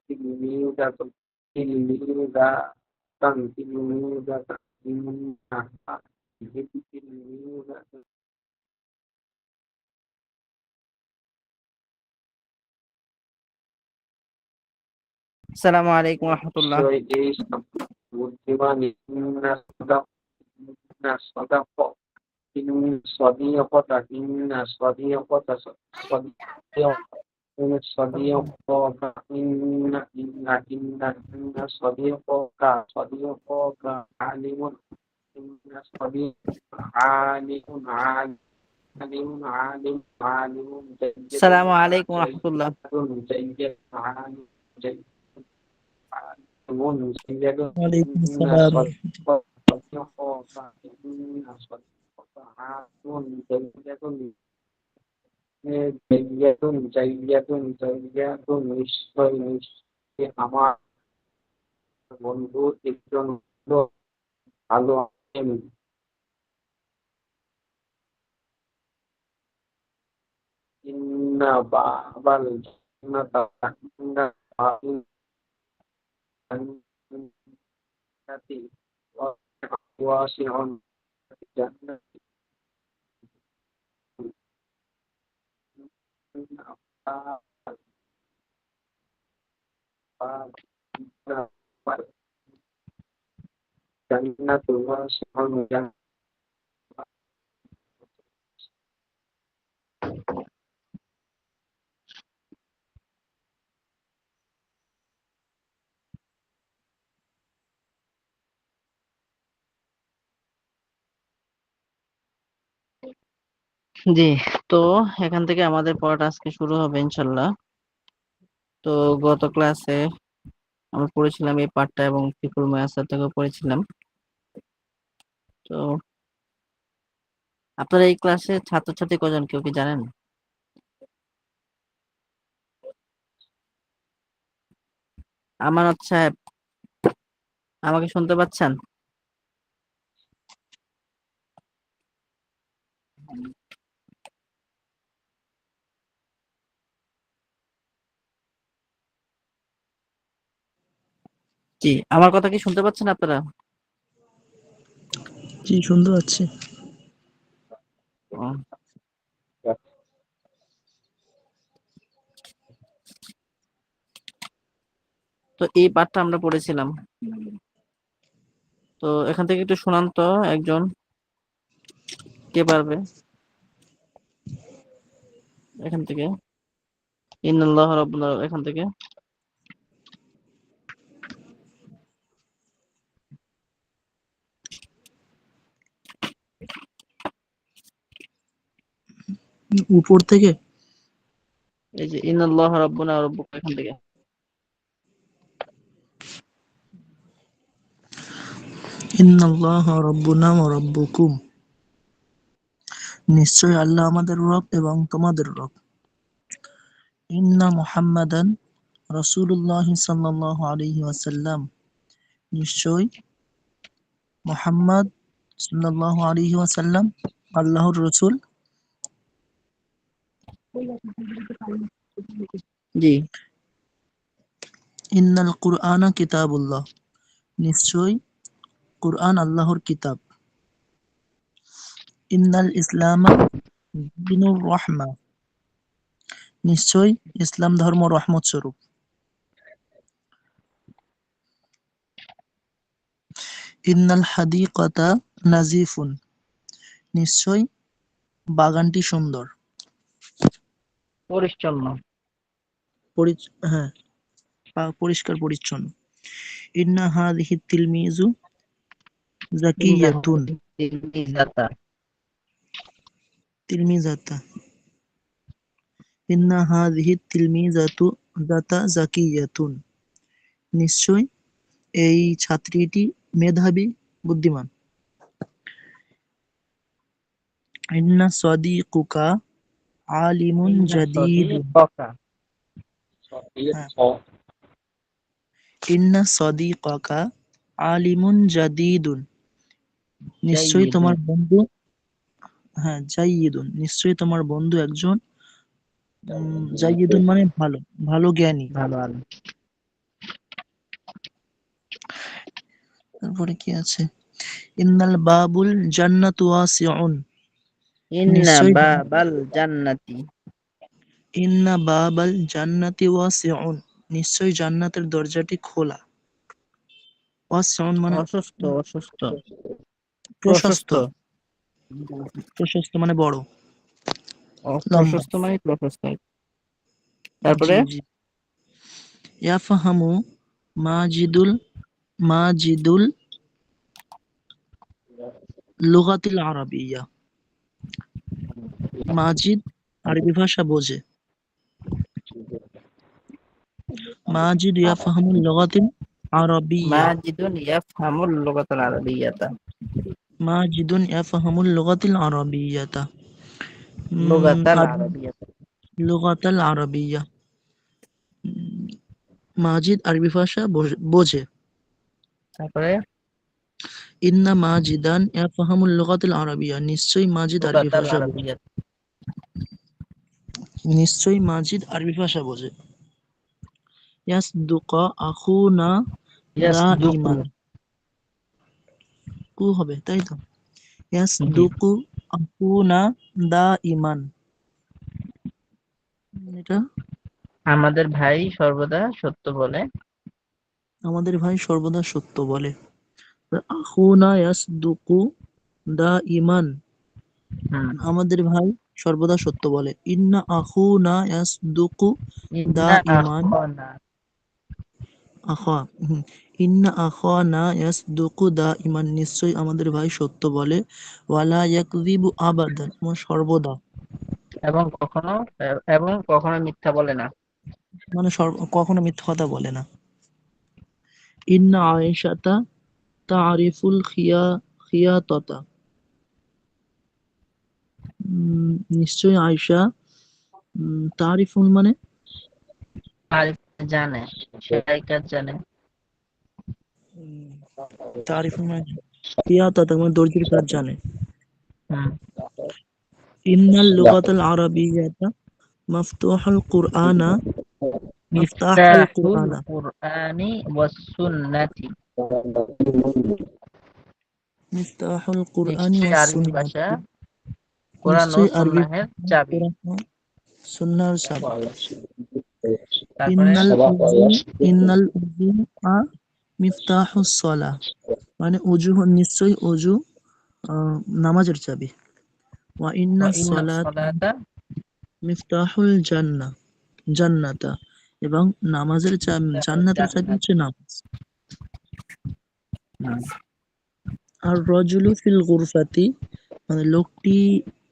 تلميذة تلميذة تلميذة إنها تلميذة. আসসালামু আলাইকুম রহমতুল্লাহ। এই বুদ্ধিমান إن الصديقة إن صديقك عالم. إن الصديق عالم جيد আসসালামু আলাইকুম রহমতুল্লাহ। جيد عالم جيد عالم جيد. ওয়ালাইকুম إن আসসালাম। صديقك عالم جيد নিশ্চয় আমার বন্ধু একজন ভালো আছেন। ইন্না বাবাল জান্নাতা ইন্না বাবাল জান্নাতি ওয়াসিউন জান্নাতি জান্নাতুল ওয়াসিউন জান্নাত। জি, তো এখান থেকে আমাদের পড়াটা আজকে শুরু হবে ইনশাল্লাহ। তো গত ক্লাসে আমরা পড়েছিলাম এই পাঠটা এবং ফিকুল মুয়াসসার থেকেও পড়েছিলাম। তো আপনারা এই ক্লাসে ছাত্রছাত্রী কজন, কেউ কি জানেন? আমানত সাহেব, আমাকে শুনতে পাচ্ছেন? জি, আমার কথা কি শুনতে পাচ্ছেন আপনারা? জি, শুনতে পাচ্ছি। ও, তো এই পাঠটা আমরা পড়েছিলাম। তো এখান থেকে একটু শোনান তো একজন, কে পারবে এখান থেকে? ইন্নাল্লাহ রাব্বুল এখান থেকে। উপর থেকে এই যে ইন্নাল্লাহ রাব্বুনা ওয়া রাব্বুকুম, এখান থেকে। ইন্নাল্লাহা রাব্বুনা ওয়া রাব্বুকুম, নিশ্চয় আল্লাহ আমাদের রব এবং তোমাদের রব। ইন্না মুহাম্মাদান রাসূলুল্লাহ সাল্লাল্লাহু আলাইহি ওয়াসাল্লাম, নিশ্চয় মুহাম্মদ সাল্লাল্লাহু আলাইহি ওয়াসাল্লাম আল্লাহর রাসূল। জি। ইন্নাল কুরআনা কিতাবুল্লাহ, নিশ্চয় কুরআন আল্লাহর কিতাব। ইন্নাল ইসলামা দীনুর রাহমা, নিশ্চয় ইসলাম ধর্ম রহমত স্বরূপ। ইন্নাল হাদিকাতা নাজিফুন, নিশ্চয় বাগানটি সুন্দর। পরিচ্ছন্ন। হ্যাঁ, পরিষ্কার পরিচ্ছন্ন। ইন্না হাযিহি তিলমিযু যাকিয়াতুন, তিলমিজাতা। ইন্না হাযিহি তিলমিজাতু যাকিয়াতুন, নিশ্চয় এই ছাত্রীটি মেধাবী, বুদ্ধিমান। ইন্না সাদিকুকা আলিমুন জাদীদুন, হ্যাঁ, ইন্না সাদিকাকা আলিমুন জাদীদুন, নিশ্চয় তোমার বন্ধু, হ্যাঁ, জাইয়িদুন, নিশ্চয় তোমার বন্ধু একজন জাইয়িদুন মানে ভালো, ভালো জ্ঞানী। ভালো ভালো। তারপরে কি আছে? ইন্নাল বাবুল জান্নাতু ওয়াসিউন। ইন্না নিশ্চয়ই বাবাল জান্নাতি। ইন্না বাবাল জান্নাতি ওয়াসিউন। নিশ্চয়ই জান্নাতের দরজাটি খোলা। ওয়াসিউন মানে অসুস্থ অসুস্থ প্রশস্ত। প্রশস্ত। প্রশস্ত মানে বড়, লম্বা। প্রশস্ত মানে প্রশস্ত। তারপরে জি জি। ইয়াফহামু মাজিদুল মাজিদুল লুগাতিল আরাবিয়্যা। মাজিদ আরবি ভাষা বোঝে। মাজিদ ইয়াফহামুল লুগাতিল আরাবিয়্যা। মাজিদুন ইয়াফহামুল লুগাতাল আরাবিয়্যাতা। মাজিদুন ইয়াফহামুল লুগাতিল আরাবিয়্যাতা। লুগাতাল আরবি আরাবিয়্যাতা। লুগাতাল আরাবিয়্যা। মাজিদ আরবি ভাষা বোঝে। তারপরে ইন্না মাজিদান ইয়াফহামুল লুগাতিল আরাবিয়্যা। নিশ্চয়ই মাজিদ আরবি লুগাতাল ভাষা বোঝে। আরাবিয়্যাতা। নিশ্চয়ই মাজিদ আরবি ভাষা বোঝে। ইয়াসদুকা আখুনা ইয়াসদুকু। দাইমান। কু হবে তাই তো? জি। ইয়াসদুকু আখুনা দাইমান। এটা আমাদের ভাই সর্বদা সত্য বলে। আমাদের ভাই সর্বদা সত্য বলে। আখুনা ইয়াসদুকু দাইমান। হুম। আমাদের ভাই সর্বদা সত্য বলে। ইন্না আখুনা ইয়াসদুকু ইন্না দাইমান। আখানা। আখা ইন্না আখানা ইয়াসদুকু দাইমান। নিশ্চয়ই আমাদের ভাই সত্য বলে। ওয়ালা ইয়াকযিবু আবাদান মানে সর্বদা। এবং কখনো এবং কখনো মিথ্যা বলে না। মানে কখনো মিথ্যা কথা বলে না। ইন্না আয়েশাতা তারিফুল খিয়াততা। নিশ্চয়ই আয়েশা তারিফুল মানে আর জানে, সেটাই কাজ জানে। উম, তারিফুল মানে খিয়াততা মানে দর্জির কাজ জানে। হুম। ইন্নাল লুগাতাল আরাবিয়্যাতা মাফতুহুল কুরআনা মিফতাহুল মিফতাহুল কুরআনা। কুরআনি ওয়াস সুন্নাতি। মিফতাহুল কুরআনি নিশ্চয়ই ওয়াস আরবি ভাষা সুন্নাতি। কোরআন ও নিশ্চয়ই আরবি সুন্নাহের চাবি। কোরআন ও সুন্নাহর চাবি। তারপরে ইন্নাল উযু মিফতাহুস সালাহ মানে নিশ্চয়ই অজু নামাজের চাবি। ওয়া ওয়া ইন্নাস ইন্নাস সালাতা সালাতা মিফতাহুল জান্নাতা এবং জান্নাতের চাবি জান্নাত। হচ্ছে নামাজ। আর রজুলু ফিল গুরফাতি মানে লোকটি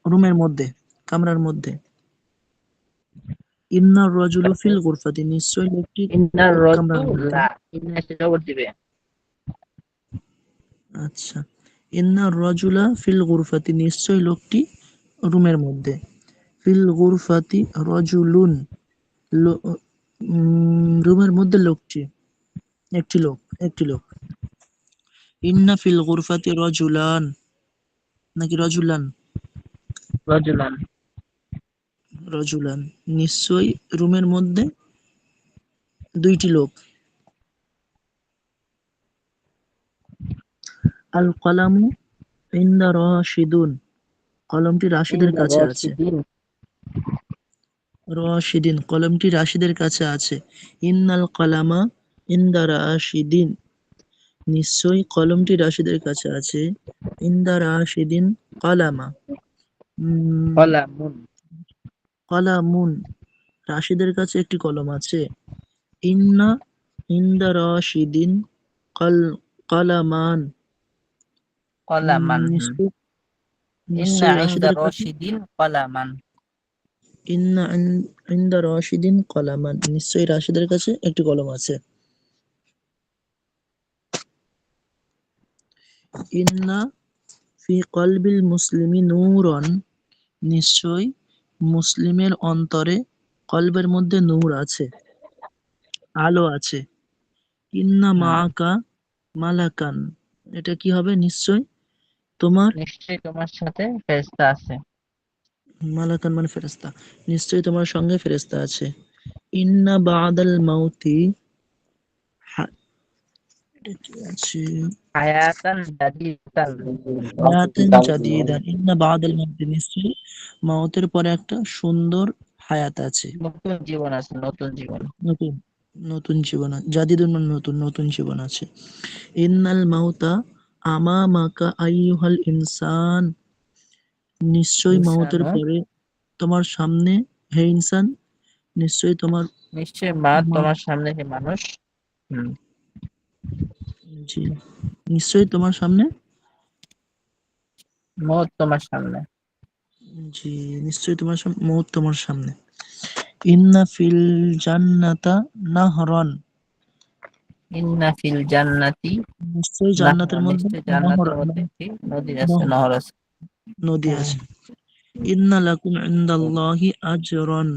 রুমের মধ্যে, কামরার মধ্যে। ইন্নার রজুলু ফিল গুরফাতি নিশ্চয়ই লোকটি ইন্নার কামরার মধ্যে। রাজুলা। ইন্না সেটা করে দিবে। আচ্ছা, ইন্নার রজুলা ফিল গুরফাতি নিশ্চয়ই লোকটি রুমের মধ্যে। ফিল গুরফাতি রজুলুন রুমের মধ্যে লোকটি, একটি লোক। ইন্না ফিল গুরফাতি রজুলান নাকি রজুলান? রজুলান। রজুলান নিশ্চয়ই রুমের মধ্যে দুইটি লোক। আল কলামু ইনদা রাশিদুন কলমটি রাশিদের ইন্না কাছে আছে। রাশিদিন। রাশিদিন কলমটি রাশিদের কাছে আছে। ইন্নাল কলামা ইনদা রাশিদিন নিশ্চয়ই কলমটি রাশিদের কাছে আছে। ইনদা রাশিদিন কলামা কলামুন। কলামুন রাশিদের কাছে একটি কলম আছে। ইন্না ইনদা রাশিদিন কল কলামান কলামান। নিশ্চয় ইন্না নিশ্চয়ই ইনদা রাশিদের কাছে রাশিদিন কলামান। ইন্দা রাশিদিন কলামান নিশ্চয়ই রাশিদের কাছে একটি কলম আছে। ইন্না ফি কলবিল মুসলিমি নূরন নিশ্চয়ই মুসলিমের অন্তরে কলবের মধ্যে নূর আছে, আলো আছে। ইন্না মাআকা মালাকান এটা কি হবে? নিশ্চয় তোমার নিশ্চয়ই তোমার সাথে ফেরেশতা আছে। মালাকান মানে ফেরেশতা, নিশ্চয়ই তোমার সঙ্গে ফেরেশতা আছে। ইন্না বাদাল মাউতি, এটা কি আছে, হায়াতান জাদিদাতান, হায়াতান জাদিদান, ইন্না বাদাল মাউতি, নিশ্চয়ই মাউতের পরে একটা সুন্দর হায়াত আছে, নতুন জীবন আছে, নতুন জীবন। নতুন নতুন জীবন জাদিদুন মানে নতুন নতুন জীবন আছে। ইন্নাল মাউতা আমামাকা আইয়ুহাল ইনসান, নিশ্চয়ই মাউতের ইনসানু, পরে তোমার সামনে, হে ইনসান, নিশ্চয়ই তোমার নিশ্চয় মা মা, তোমার সামনে, হে মানুষ। হুম, জি, নিশ্চয়ই তোমার সামনে, মৌত তোমার সামনে। জি, নিশ্চয়ই তোমার সামনে, মৌত তোমার সামনে। ইন্না ফিল জান্নাতা নাহরান, ইন্না ফিল জান্নাতি নিশ্চয়ই জান্নাতের নাহরান, মধ্যে নিশ্চয় জান্নাতের মধ্যে একটি নদী আছে, নহর আছে। নদী হ্যাঁ, আছে। ইন্না লাকুম ইনদাল্লাহি আজরান,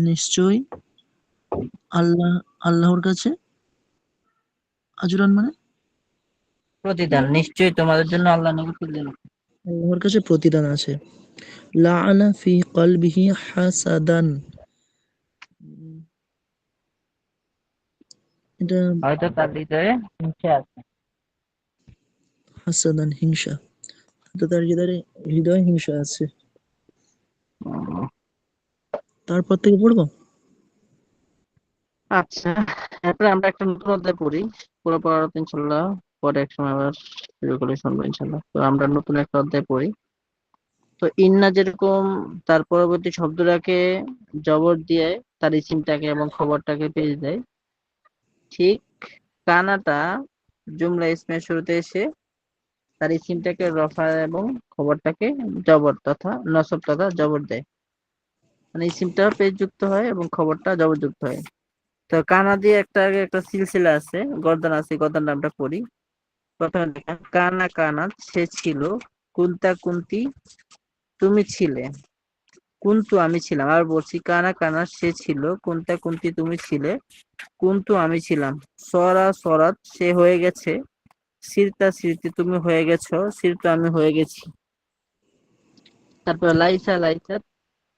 নিশ্চয়ই আল্লাহ, আল্লাহর কাছে, আজরান মানে প্রতিদান, নিশ্চয়ই তোমাদের জন্য আল্লাহ নবী প্রতিদান। আল্লাহর কাছে প্রতিদান আছে। লাআনা ফি কলবিহি হাসাদান, এটা হয়তো তার হৃদয়ে হিংসা আছে। হাসাদান হিংসা, তো তার হৃদয়ে হিংসা আছে। উম, তারপর থেকে পড়বো। আচ্ছা, এরপরে আমরা একটা নতুন অধ্যায় পড়ি। পুরো পড়ার তো ইনশাল্লাহ পরে এক সময় আবার শুরু করে শুনবো ইনশাল্লাহ। তো আমরা নতুন একটা অধ্যায় পড়ি। তো ইন্না যেরকম তার পরবর্তী শব্দটাকে জবর দিয়ে তার ইসিমটাকে এবং খবরটাকে পেশ দেয়, ঠিক কানাটা জুমলা ইসমের শুরুতে এসে তার ইসিমটাকে রফা এবং খবরটাকে জবর তথা নসব তথা জবর দেয়। মানে ইসিমটা পেশ যুক্ত হয় এবং খবরটা জবর যুক্ত হয়। তো কানা দিয়ে একটা আগে একটা সিলসিলা আছে, গর্দান আছে, গর্দান নামটা পড়ি। প্রথমে দেখেন, কানা কানা সে ছিল, কুন্তা কুন্তি তুমি ছিলে, কুন্তু আমি ছিলাম। আর বলছি, কানা কানা সে ছিল, কুন্তা কুন্তি তুমি ছিলে, কুন্তু আমি ছিলাম। সরা সরাত সে হয়ে গেছে, সিরতা স্মৃতি তুমি হয়ে গেছো, সিরতা আমি হয়ে গেছি। তারপর লাইসা লাইসা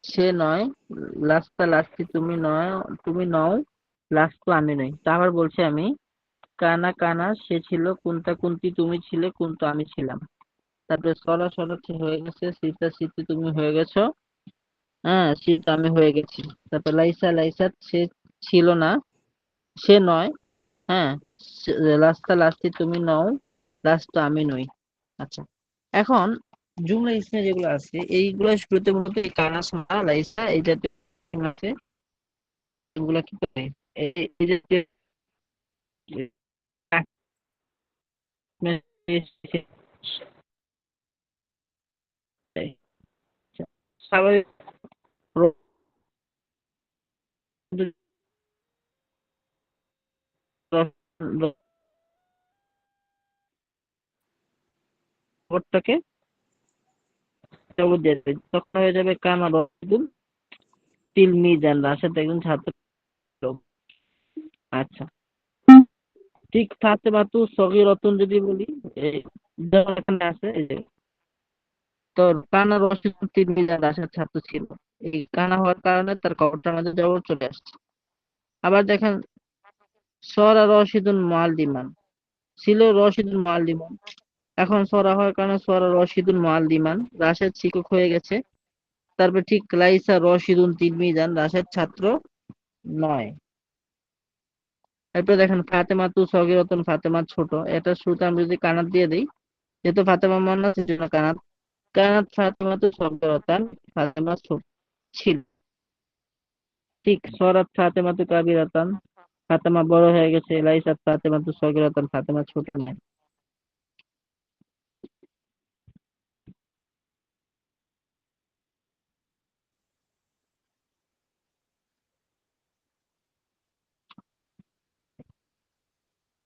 সে নয়, লাস্তা লাস্তি তুমি নয়, তুমি নও, লাস্তু আমি নই। তা আবার বলছি আমি, কানা কানা সে ছিল, কুন্তা কুন্তি তুমি ছিলে, কুন্তু আমি ছিলাম। তারপরে সরা সরা সে হয়ে গেছে, সিরতা স্মৃতি তুমি হয়ে গেছো, হ্যাঁ সিরতা আমি হয়ে গেছি। তারপর লাইসা লাইসা সে ছিল না, সে নয়, হ্যাঁ লাস্তা লাস্তি তুমি নও, লাস্ত আমি নই। আচ্ছা, এখন জুমলা ইসমে যেগুলো আছে এইগুলো শুরুতে মূলত এই কানা সানা লাইসা এই জাতীয় আছে, এগুলা কি করে এই জাতীয় স্বাভাবিক রোবটটাকে জবর দিয়ে দেবে, তখন হয়ে যাবে কানা রসুল তিলমিজান, রাশেদ একজন ছাত্র। আচ্ছা, ঠিক ফাতেমাতু সগীরাতুন যদি বলি, এই যেমন এখানে আছে, এই যে তো কানা রশিদুন তিলমিজান, রাশেদ ছাত্র ছিল, এই কানা হওয়ার কারণে তার কবরটার মধ্যে জবর চলে আসছে। আবার দেখেন, সরা রশিদুন মুআল্লিমান, ছিল রশিদুন মুআল্লিমান, এখন সরা হওয়ার কারণে সরা রশিদুন মুআল্লিমান, রাশেদ শিক্ষক হয়ে গেছে। তারপর ঠিক লাইসা রশিদুন তিলমিজান, রাশেদ ছাত্র নয়। এরপর দেখেন, ফাতেমা তু সগীরাতুন, ফাতেমা ছোট, এটা শুরুতে আমি যদি কানাত দিয়ে দিই, যেহেতু ফাতেমা মুয়ান্নাস সেজন্য কানাত, কানাত ফাতেমা তু সগীরাতান, ফাতেমা ছোট ছিল। ঠিক সরাত ফাতেমা তু কাবিরাতান, ফাতেমা বড় হয়ে গেছে, লাইসাত ফাতেমা তু সগীরাতান, ফাতেমা ছোট নয়।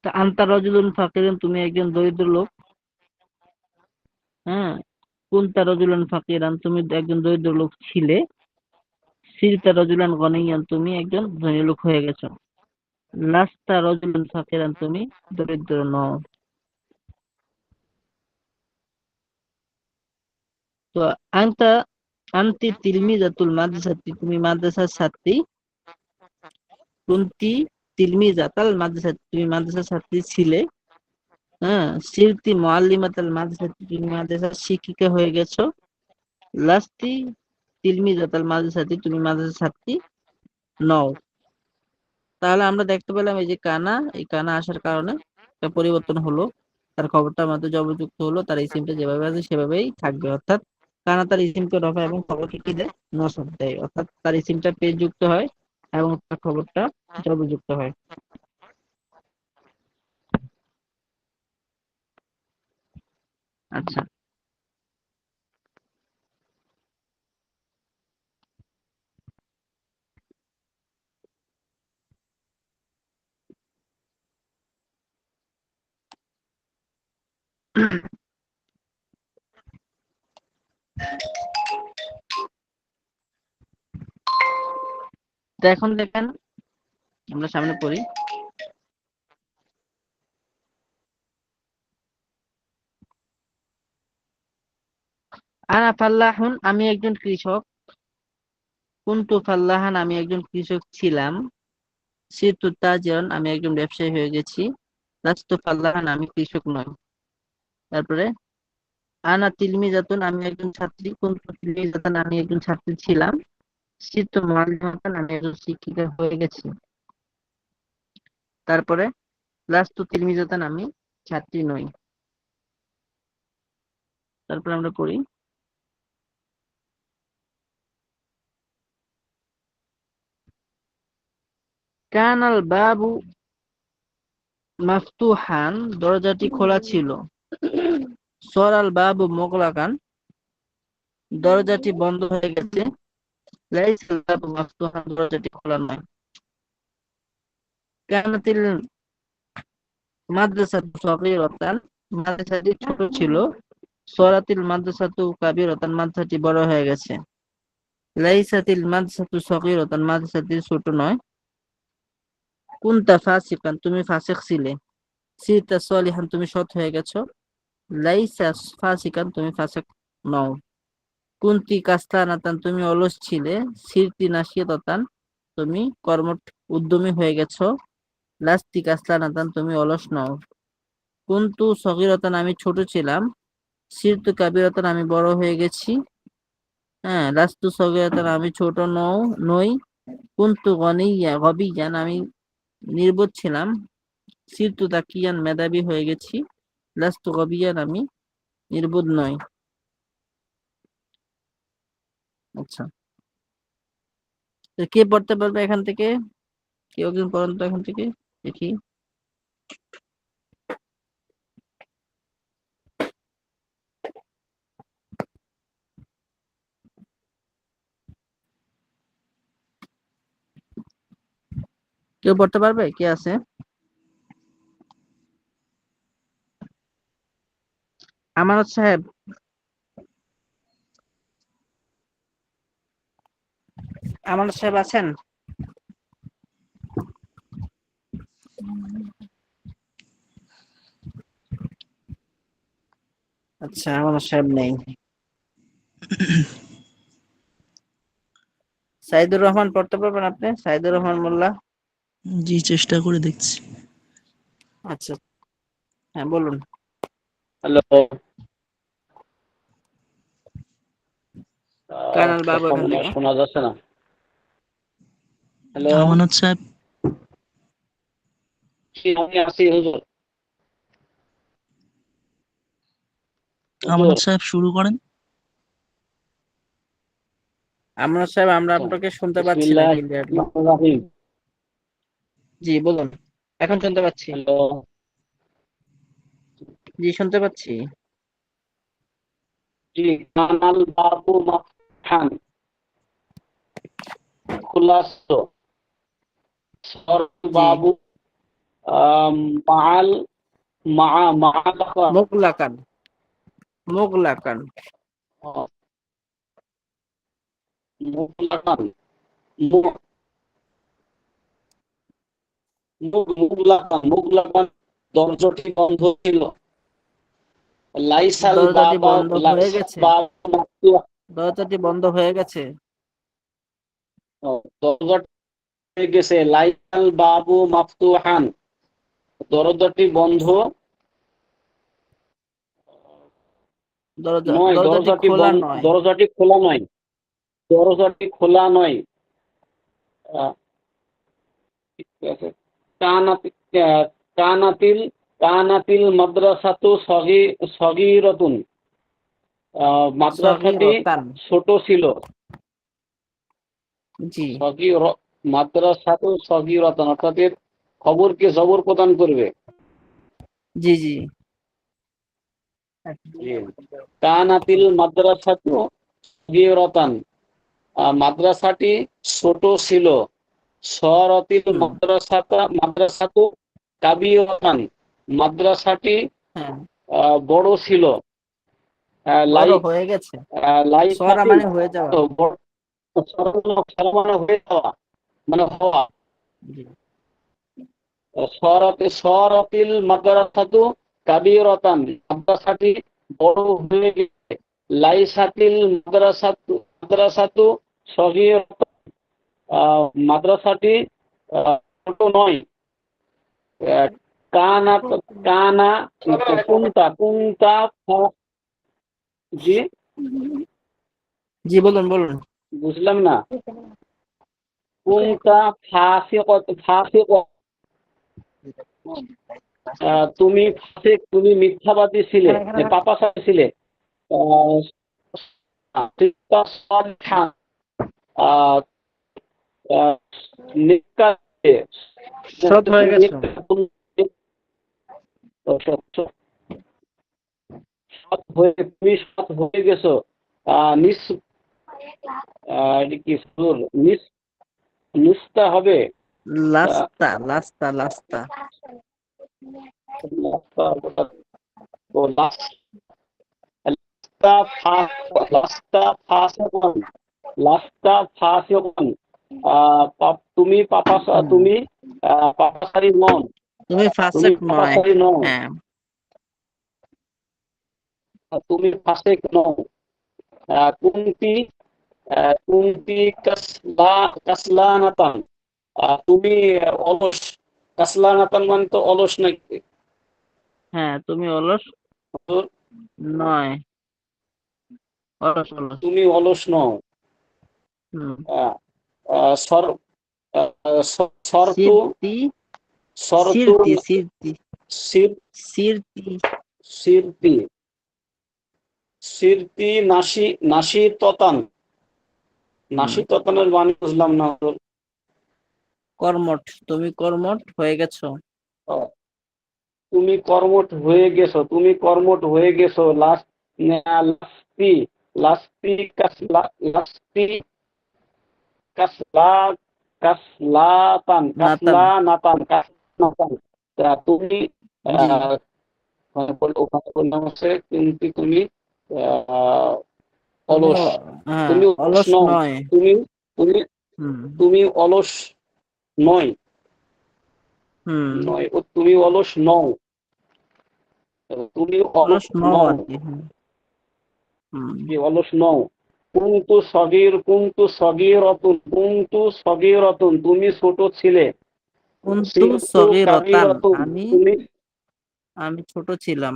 তা আনতা রাজুলুন ফাকিরুন, তুমি একজন দরিদ্র লোক, হ্যাঁ। কুনতা রাজুলান ফাকিরান, তুমি একজন দরিদ্র লোক ছিলে। সিরতা রাজুলান গনিয়ান, তুমি একজন ধনী লোক হয়ে গেছো। লাস্তা রাজুলান ফাকিরান, তুমি দরিদ্র নও। তো আনতা আনতি তিলমিজাতুল মাদ্রাসাতি, তুমি মাদ্রাসার ছাত্রী। কুনতি তিলমিজাতাল মাদ্রাসাতি, তুমি মাদ্রাসার ছাত্রী ছিলে। হ্যাঁ, সিরতি মুআল্লিমাতাল মাদ্রাসাতি, তুমি মাদ্রাসার শিক্ষিকা হয়ে গেছো। লাস্তি তিলমিজাতাল মাদ্রাসাতি, তুমি মাদ্রাসার ছাত্রী নও। তাহলে আমরা দেখতে পেলাম এই যে কানা, এই কানা আসার কারণে একটা পরিবর্তন হলো, তার খবরটা আমাদের যবযুক্ত হলো, তার ইসিমটা যেভাবে আছে সেভাবেই থাকবে। অর্থাৎ কানা তার ইসিমকে রফা এবং খবরকে কি দেয়, নসব দেয়। অর্থাৎ তার ইসিমটা পেশ যুক্ত হয় এবং তার খবরটা যবযুক্ত হয়। আচ্ছা, তো এখন দেখেন আমরা সামনে পড়ি। আনা ফাল্লাহুন, আমি একজন কৃষক। কুনতু ফাল্লাহান, আমি একজন কৃষক ছিলাম। সিরতু তাজিরান, আমি একজন ব্যবসায়ী হয়ে গেছি। লাস্তু ফাল্লাহান, আমি কৃষক নই। তারপরে আনা তিলমিজাতুন, আমি একজন ছাত্রী। কুনতু তিলমিজাতান, আমি একজন ছাত্রী ছিলাম। সিরতু মুআল্লিমাতান, আমি একজন শিক্ষিকা হয়ে গেছি। তারপরে লাস্তু তিলমিজাতান, আমি ছাত্রী নই। তারপরে আমরা পড়ি। কানাল বাবু মাফতুহান, দরজাটি খোলা ছিল। সরাল বাবু মুগলাকান, দরজাটি বন্ধ হয়ে গেছে। লাইসাল বাবু মাফতুহান, দরজাটি খোলা নয়। কানাতিল মাদ্রাসাতু সগীরাতান, মাদ্রাসাটি ছোট ছিল। সরাতিল মাদ্রাসাতু কাবীরাতান, মাদ্রাসাটি বড় হয়ে গেছে। লাইসাতিল মাদ্রাসাতু সগীরাতান, মাদ্রাসাটি ছোট নয়। কুনতা ফাসিকান, তুমি ফাসিক ছিলে। সিরতা সলিহান, তুমি সৎ হয়ে গেছো। লাইসা ফাসিকান, তুমি ফাসিক নও। কুনতি কাস্তানাতান, তুমি অলস ছিলে। সিরতি নাশিয়াতান, তুমি কর্মঠ উদ্যমী হয়ে গেছো। লাস্তি কাস্তানাতান, তুমি অলস নও। কুনতু সগীরাতান, আমি ছোট ছিলাম। সিরতু কাবীরাতান, আমি বড় হয়ে গেছি। হ্যাঁ, লাস্তু সগীরাতান, আমি ছোট নই। কুনতু গবিয়ান, আমি নির্বোধ ছিলাম। সিরতু তাকিয়ান, মেধাবী হয়ে গেছি। লাস্তু গবিয়ান, আমি নির্বোধ নই। আচ্ছা, তো কে পড়তে পারবে এখান থেকে? কেউ একজন পড়েন তো এখান থেকে, দেখি। কেউ পড়তে পারবে? কে আছে? আমানত সাহেব, আমানত সাহেব আছেন? আচ্ছা, আমানত সাহেব নেই। সাইদুর রহমান পড়তে পারবেন আপনি? সাইদুর রহমান মোল্লা। জি, চেষ্টা করে দেখছি। আচ্ছা, হ্যাঁ বলুন। হ্যালো, কানাল বাবু এখান তখন থেকে। শোনা যাচ্ছে না। হ্যালো, আমানত সাহেব, আমি আছি হুজুর। আমানত সাহেব শুরু করেন। আমানত সাহেব, আমরা আপনাকে শুনতে পাচ্ছি না বিসমিল্লাহির ক্লিয়ারলি। রহমানির রহিম। জি বলুন, এখন শুনতে পাচ্ছি। হ্যালো, জি শুনতে পাচ্ছি। জি, কানাল বাবু মাফতান, খোলা ছিল। সর জি, বাবু মাআল মাআলাকান, মুগলাকান, মুগলাকান। মুগলাকান, মুগলাকান, দরজাটি বন্ধ ছিল। লাইসাল দরজাটি বাবা, বন্ধ হয়ে লাইসাল গেছে। বাবা মাফতুহা, দরজাটি বন্ধ হয়ে গেছে। দরজাটি হয়ে গেছে, লাইসাল বাবু মাফতুহান, দরজাটি বন্ধ নয়, দরজাটি খোলা নয়। দরজাটি খোলা নয়, দরজাটি খোলা নয়। আহ, ঠিক আছে। কানাতি- আহ, কানাতিল কানাতিল মাদ্রাসাতু সগীরাতুন, মাদ্রাসাটি সগীরাতান। ছোট ছিল। জি সগীর মাদ্রাসাতু সগীরাতুন, অর্থাৎ এর খবরকে জবর প্রদান করবে। জি জি। কানাতিল মাদ্রাসাতু সগীরাতান, মাদ্রাসাটি ছোট ছিল। সরাতিল হুম, মাদ্রাসাতু কাবীরাতান, মাদ্রাসাটি হ্যাঁ, বড় ছিল। বড় হয়ে গেছে। সরা লাইসাতিল মানে হয়ে যাওয়া। হয়ে যাওয়া, মানে হওয়া। জি সরাতিল মাদ্রাসাতু কাবীরাতান, মাদ্রাসাটি বড় হয়ে গেছে। লাইসাতিল মাদ্রাসাতু সগীরাতান, মাদ্রাসাটি ছোট নয়। আহ, কানা কানা কুনতা কুনতা জি, জি বলুন বলুন। বুঝলাম না। কুনতা ফাসিক, তুমি ফাসিক, তুমি মিথ্যাবাদী ছিলে, পাপাচারী ছিলে। আহ, সালিহান, আহ, আহ, নেককার ছিলে। সৎ হয়ে গেছে। তুমি সৎ হয়ে গেছো। নিস এটা কি সুর, নিস্তা হবে। লাস্তা লাস্তা লাস্তা। ও লাস্তা ফাসিকান, লাস্তা ফাসিকান, তুমি তুমি পাপাচারী নও, তুমি তুমি ফাসেক নয়। পাপাচারী নও, হ্যাঁ, তুমি ফাসিক নও। কুনতি কুনতি কাসলানাতান, তুমি অলস। কাসলানাতান মানে তো অলস নাকি? হ্যাঁ, তুমি অলস নয়। অলস অলস। তুমি অলস নও। হুম। আহ, আহ, সর শর্তু সিরতি শর্তু সিরতি সিরতি সির সিরতি। সিরতি সিরতি নাসি ততান, নাসি ততানের বাণী বুঝলাম না। কর্মঠ, তুমি কর্মঠ হয়ে গেছো। তুমি কর্মঠ হয়ে গেছো, তুমি কর্মঠ হয়ে গেছো। লাস্তি লাস্তি লাস্তি কাসলা কাসলাতান নাতান। কাসলানাতান। তুমি জি ওখানে বললাম হচ্ছে কিন্তু তুমি আহ, তুমি অলস, হ্যাঁ তুমি অলস অলস নও। নয়। তুমি তুমি হুম তুমি অলস নয়, হুম। তুমি অলস নও, তুমি অলস অলস নও নও, আর কি। হুম। কি অলস নও। কুনতু সগীরাতুন, তুমি ছোট ছিলে। কুনতু সিরতু সগীরাতান, কাবীরাতুন, আমি তুমি আমি ছোট ছিলাম।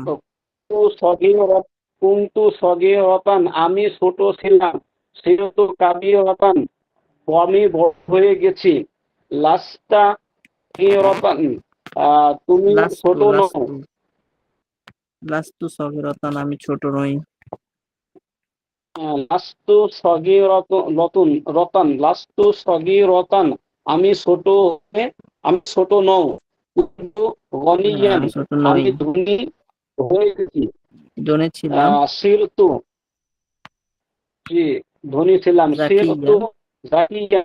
কুনতু সগীরাতান, আমি ছোট ছিলাম। সিরতু কাবীরাতান, আমি বড় হয়ে গেছি। লাস্তা সগীরাতান, তুমি লাস্তু ছোট নও। লাস্তু লাস্তু সগীরাতান, আমি ছোট নই। লাস্তু রতন, লাস্তু সগীরাতান, আমি ছোট আমি ছোট নও। কিন্তু গনিয়ান, আমি ছোট নই। আমি ধনী হয়ে গেছি। জনে ছিলাম। সিরতু, জি, ধনী ছিলাম। সিরতু জাকিয়ান, জাকিয়ান,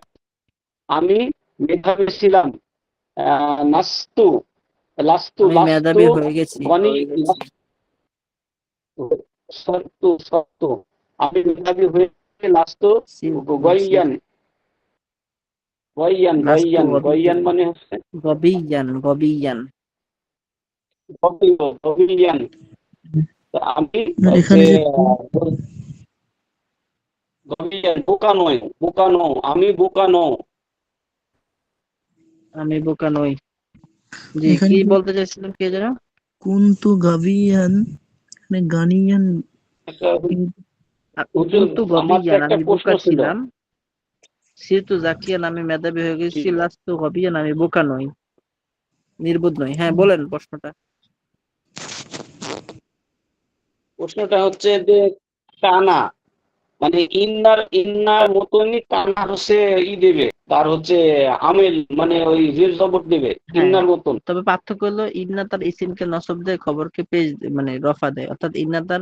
আমি মেধাবী ছিলাম। নাস্তু লাস্তু আমি লাস্তু মেধাবী হয়ে গেছি। গনি সত্তু, আমি মেধাবী হয়ে লাস্তু গয়ান। লাস্তু গয়ান গবিয়ান। মানে হচ্ছে গবিয়ান গবিয়ান। গবিয়ান। আমি আর যে এখানে যে গবিয়ান, বোকা নয়, বোকা নও, আমি বোকা নও। আমি বোকা নই। জি, এখানে কি কি বলতে চাইছিলেন কে যেন? কুনতু গাবিয়ান, এখানে গানিয়ান একটা হুজুর, কুনতু আমার তো গবিয়ান, একটা আমি প্রশ্ন বোকা ছিল। ছিলাম। সিরতু জাকিয়ান, আমি মেধাবী হয়ে গেছি। জি, লাস্তু গবিয়ান, আমি বোকা নই, নির্বোধ নই। হ্যাঁ, হুম, বলেন প্রশ্নটা। প্রশ্নটা হচ্ছে যে কানা, মানে ইন্নার মতনই কানা হচ্ছে দেবে, তার হচ্ছে আমেল, মানে ওই জের জবর দেবে হ্যাঁ, ইন্নার মতন। তবে পার্থক্য হলো ইন্না তার ইসিমকে নসব দেয়, খবরকে পেশ মানে রফা দেয়, অর্থাৎ ইন্না তার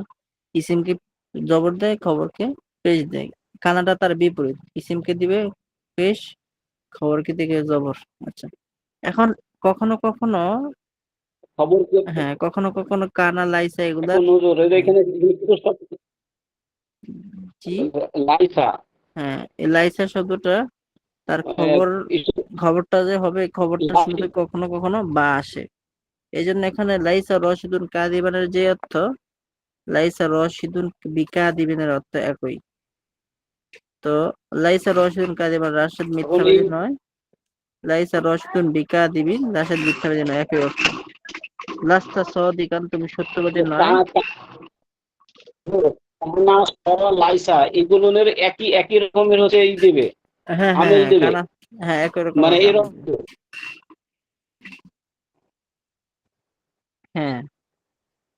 ইসিমকে জবর দেয়, খবরকে পেশ দেয়। কানাডা তার বিপরীত, ইসিমকে দিবে পেশ, খবরকে দিকে জবর। আচ্ছা, এখন কখনো কখনো, খবর কি? হ্যাঁ, কখনো কখনো কানা লাইসা এগুলার, এখন হুজুর হ্যাঁ, এখানে প্রশ্ন, জি, লাইসা, হ্যাঁ, এই লাইসা শব্দটা তার আহ, খবরটা যে হবে, খবরটা শুরুতে লাই- কখনো কখনো বা আসে। এই জন্য এখানে লাইসা রশিদুন কাদিবানের যে অর্থ, লাইসা রশিদুন বিকাদিবিনের অর্থ একই। তো লাইসা রশিদুন কাদিবান, রাশেদ এখন এই মিথ্যাবাদী নয়। লাইসা রশিদুন বিকাদিবিন, রাশেদ মিথ্যাবাদী নয়, একই অর্থ। লাস্তা সদিকান, তুমি সত্যবাদী নয়। কানা, সরা, লাইসা এগুলোর একই একই রকমের হচ্ছে দেবে, হ্যাঁ হ্যাঁ আমেল হ্যাঁ, দেবে, কানা, হ্যাঁ, একই রকম মানে হবে এরকম। আমাদের। হ্যাঁ,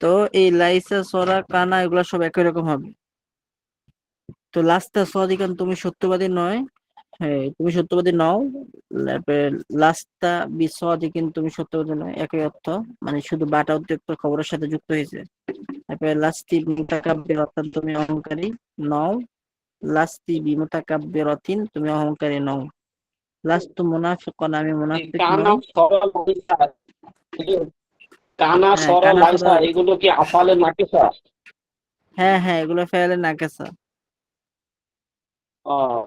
তো এই লাইসা সরা কানা এগুলা সব একই রকম হবে। তো লাস্তা সদিকান, তুমি সত্যবাদী নয়, হ্যাঁ, তুমি সত্যবাদী নও। তারপরে লাস্তা বিসদিকিন, তুমি সত্যবাদী নয়, একই অর্থ, মানে শুধু বাটা অতিরিক্ত খবরের সাথে যুক্ত হয়েছে। তারপরে লাস্তি মুতাকাব্বির, অর্থাৎ তুমি অহংকারী নও। লাস্তি বিমুতাকাব্বিরাতিন, তুমি অহংকারী নও। লাস্তু মুনাফিকান, আমি এই মুনাফিক কানা, নই। সরা, লাইসা, কানা, হ্যাঁ, সরা, কানা সরা, লাইসা এগুলো কি আফালে নাকিসা? হ্যাঁ হ্যাঁ, এগুলো ফেলে নাকেসা।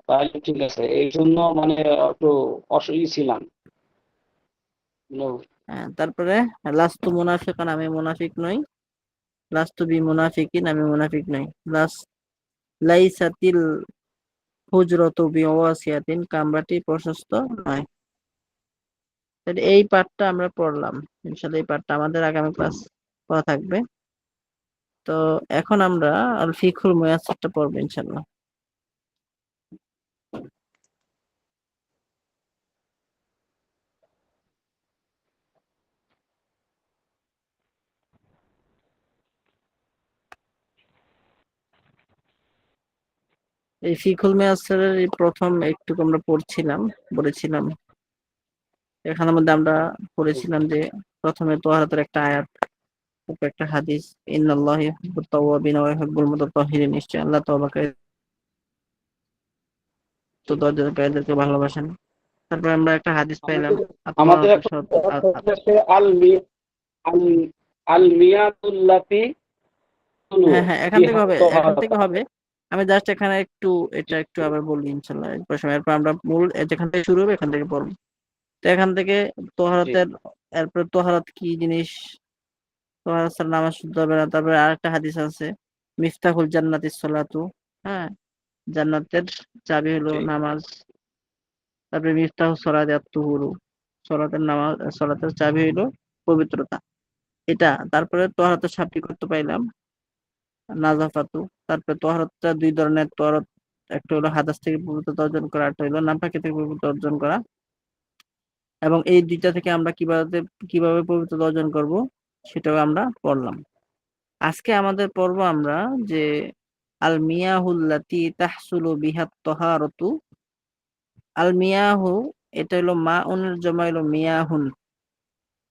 তাহলে ঠিক আছে, এই জন্য মানে একটু অসুখী ছিলাম। হ্যাঁ, তারপরে লাস্তু মুনাফিকান, আমি মুনাফিক নই। লাস্তু বি মুনাফিকিন, আমি মুনাফিক নই। লাইসাতিল হুজরতু বিওয়াসিয়াতিন, কামরাটি প্রশস্ত নয়। তাহলে এই পাঠটা আমরা পড়লাম। ইনশাআল্লাহ এই পাঠটা আমাদের আগামী ক্লাস পড়া থাকবে। তো এখন আমরা আল ফিকহুল মুয়াসসারটা পড়বো ইনশাআল্লাহ। এই ফিকহুল মুয়াসসারের এই প্রথম একটু আমরা বলেছিলাম। এখানের মধ্যে আমরা পড়েছিলাম যে প্রথমে তোহারাতের একটা আয়াত, তারপর একটা হাদিস, ইন্নাল্লাহা ইউহিব্বুত তাওয়াবিন ওয়া ইউহিব্বুল মুতাতাহহিরিন, নিশ্চয় আল্লাহ তওবাকারী তো দরজাকারীদেরকে ভালোবাসেন। তারপর আমরা একটা হাদিস পাইলাম, আমাদের আমাদের আত-তাহারাতু এখন শাত- হচ্ছে আল আল মিয়াতুল্লাতি তুলু হ্যাঁ হ্যাঁ, বিহা এখান তাহারাতা। থেকে হবে। আমি জাস্ট এখানে একটু, এটা একটু আবার বলি ইনশাল্লাহ এরপর সময়। এরপর আমরা মূল যেখান থেকে শুরু হবে এখান থেকে পড়বো। তো এখান থেকে জি, তোহারাতের, এরপর তোহারাত কি জিনিস, তোহারাত ছাড়া নামাজ শুদ্ধ হবে না। তারপরে আরেকটা হাদিস আছে, মিফতাহুল জান্নাতিস সালাতু, হ্যাঁ, জান্নাতের চাবি হলো জি, নামাজ। তারপরে মিফতাহুস সালাতি আত-তুহুরু, সালাতের চাবি হলো পবিত্রতা। এটা তারপরে তোহারাতের সাপটি করতে পাইলাম নাজাফাতু। তারপরে তোহারাতটা দুই ধরনের তোহারাত, একটা হলো হাদাস থেকে পবিত্রতা অর্জন করা, একটা হলো নাপাকি থেকে পবিত্রতা অর্জন করা। এবং এই দুইটা থেকে আমরা কিভাবে কিভাবে পবিত্রতা অর্জন করব সেটাও আমরা পড়লাম। আজকে আমাদের পড়ব আমরা যে আল মিয়াহুল্লাতি তাহসুলু বিহাত তাহারাতু। আল মিয়াহু, এটা হলো মা উনের জমা হলো মিয়াহুন।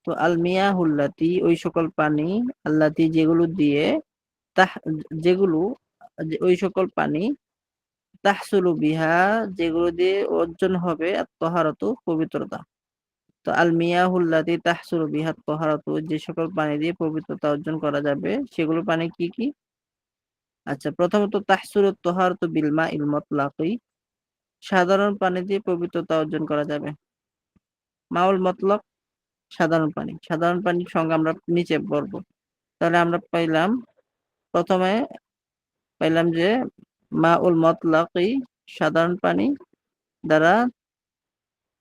তো আল মিয়াহুল্লাতি, ওই সকল পানি, আল্লাতি যেগুলো দিয়ে, তাহ যেগুলো, ওই সকল পানি, তাহসুলু বিহা, যেগুলো দিয়ে অর্জন হবে আত-তাহারাতু, পবিত্রতা। তো আল মিয়াহুল্লাতি তাহসুলু বিহা আত-তাহারাতু, যে সকল পানি দিয়ে পবিত্রতা অর্জন করা যাবে সেগুলো পানি কি কি? আচ্ছা, প্রথমত তাহসুলু তাহারাতু বিল মাইল মুতলাকি, সাধারণ পানি দিয়ে পবিত্রতা অর্জন করা যাবে। মাউল মতলক, সাধারণ পানি। সাধারণ পানির সংজ্ঞা আমরা নিচে পড়বো। তাহলে আমরা প্রথমে পাইলাম যে মাউল মতলাকি সাধারণ পানি দ্বারা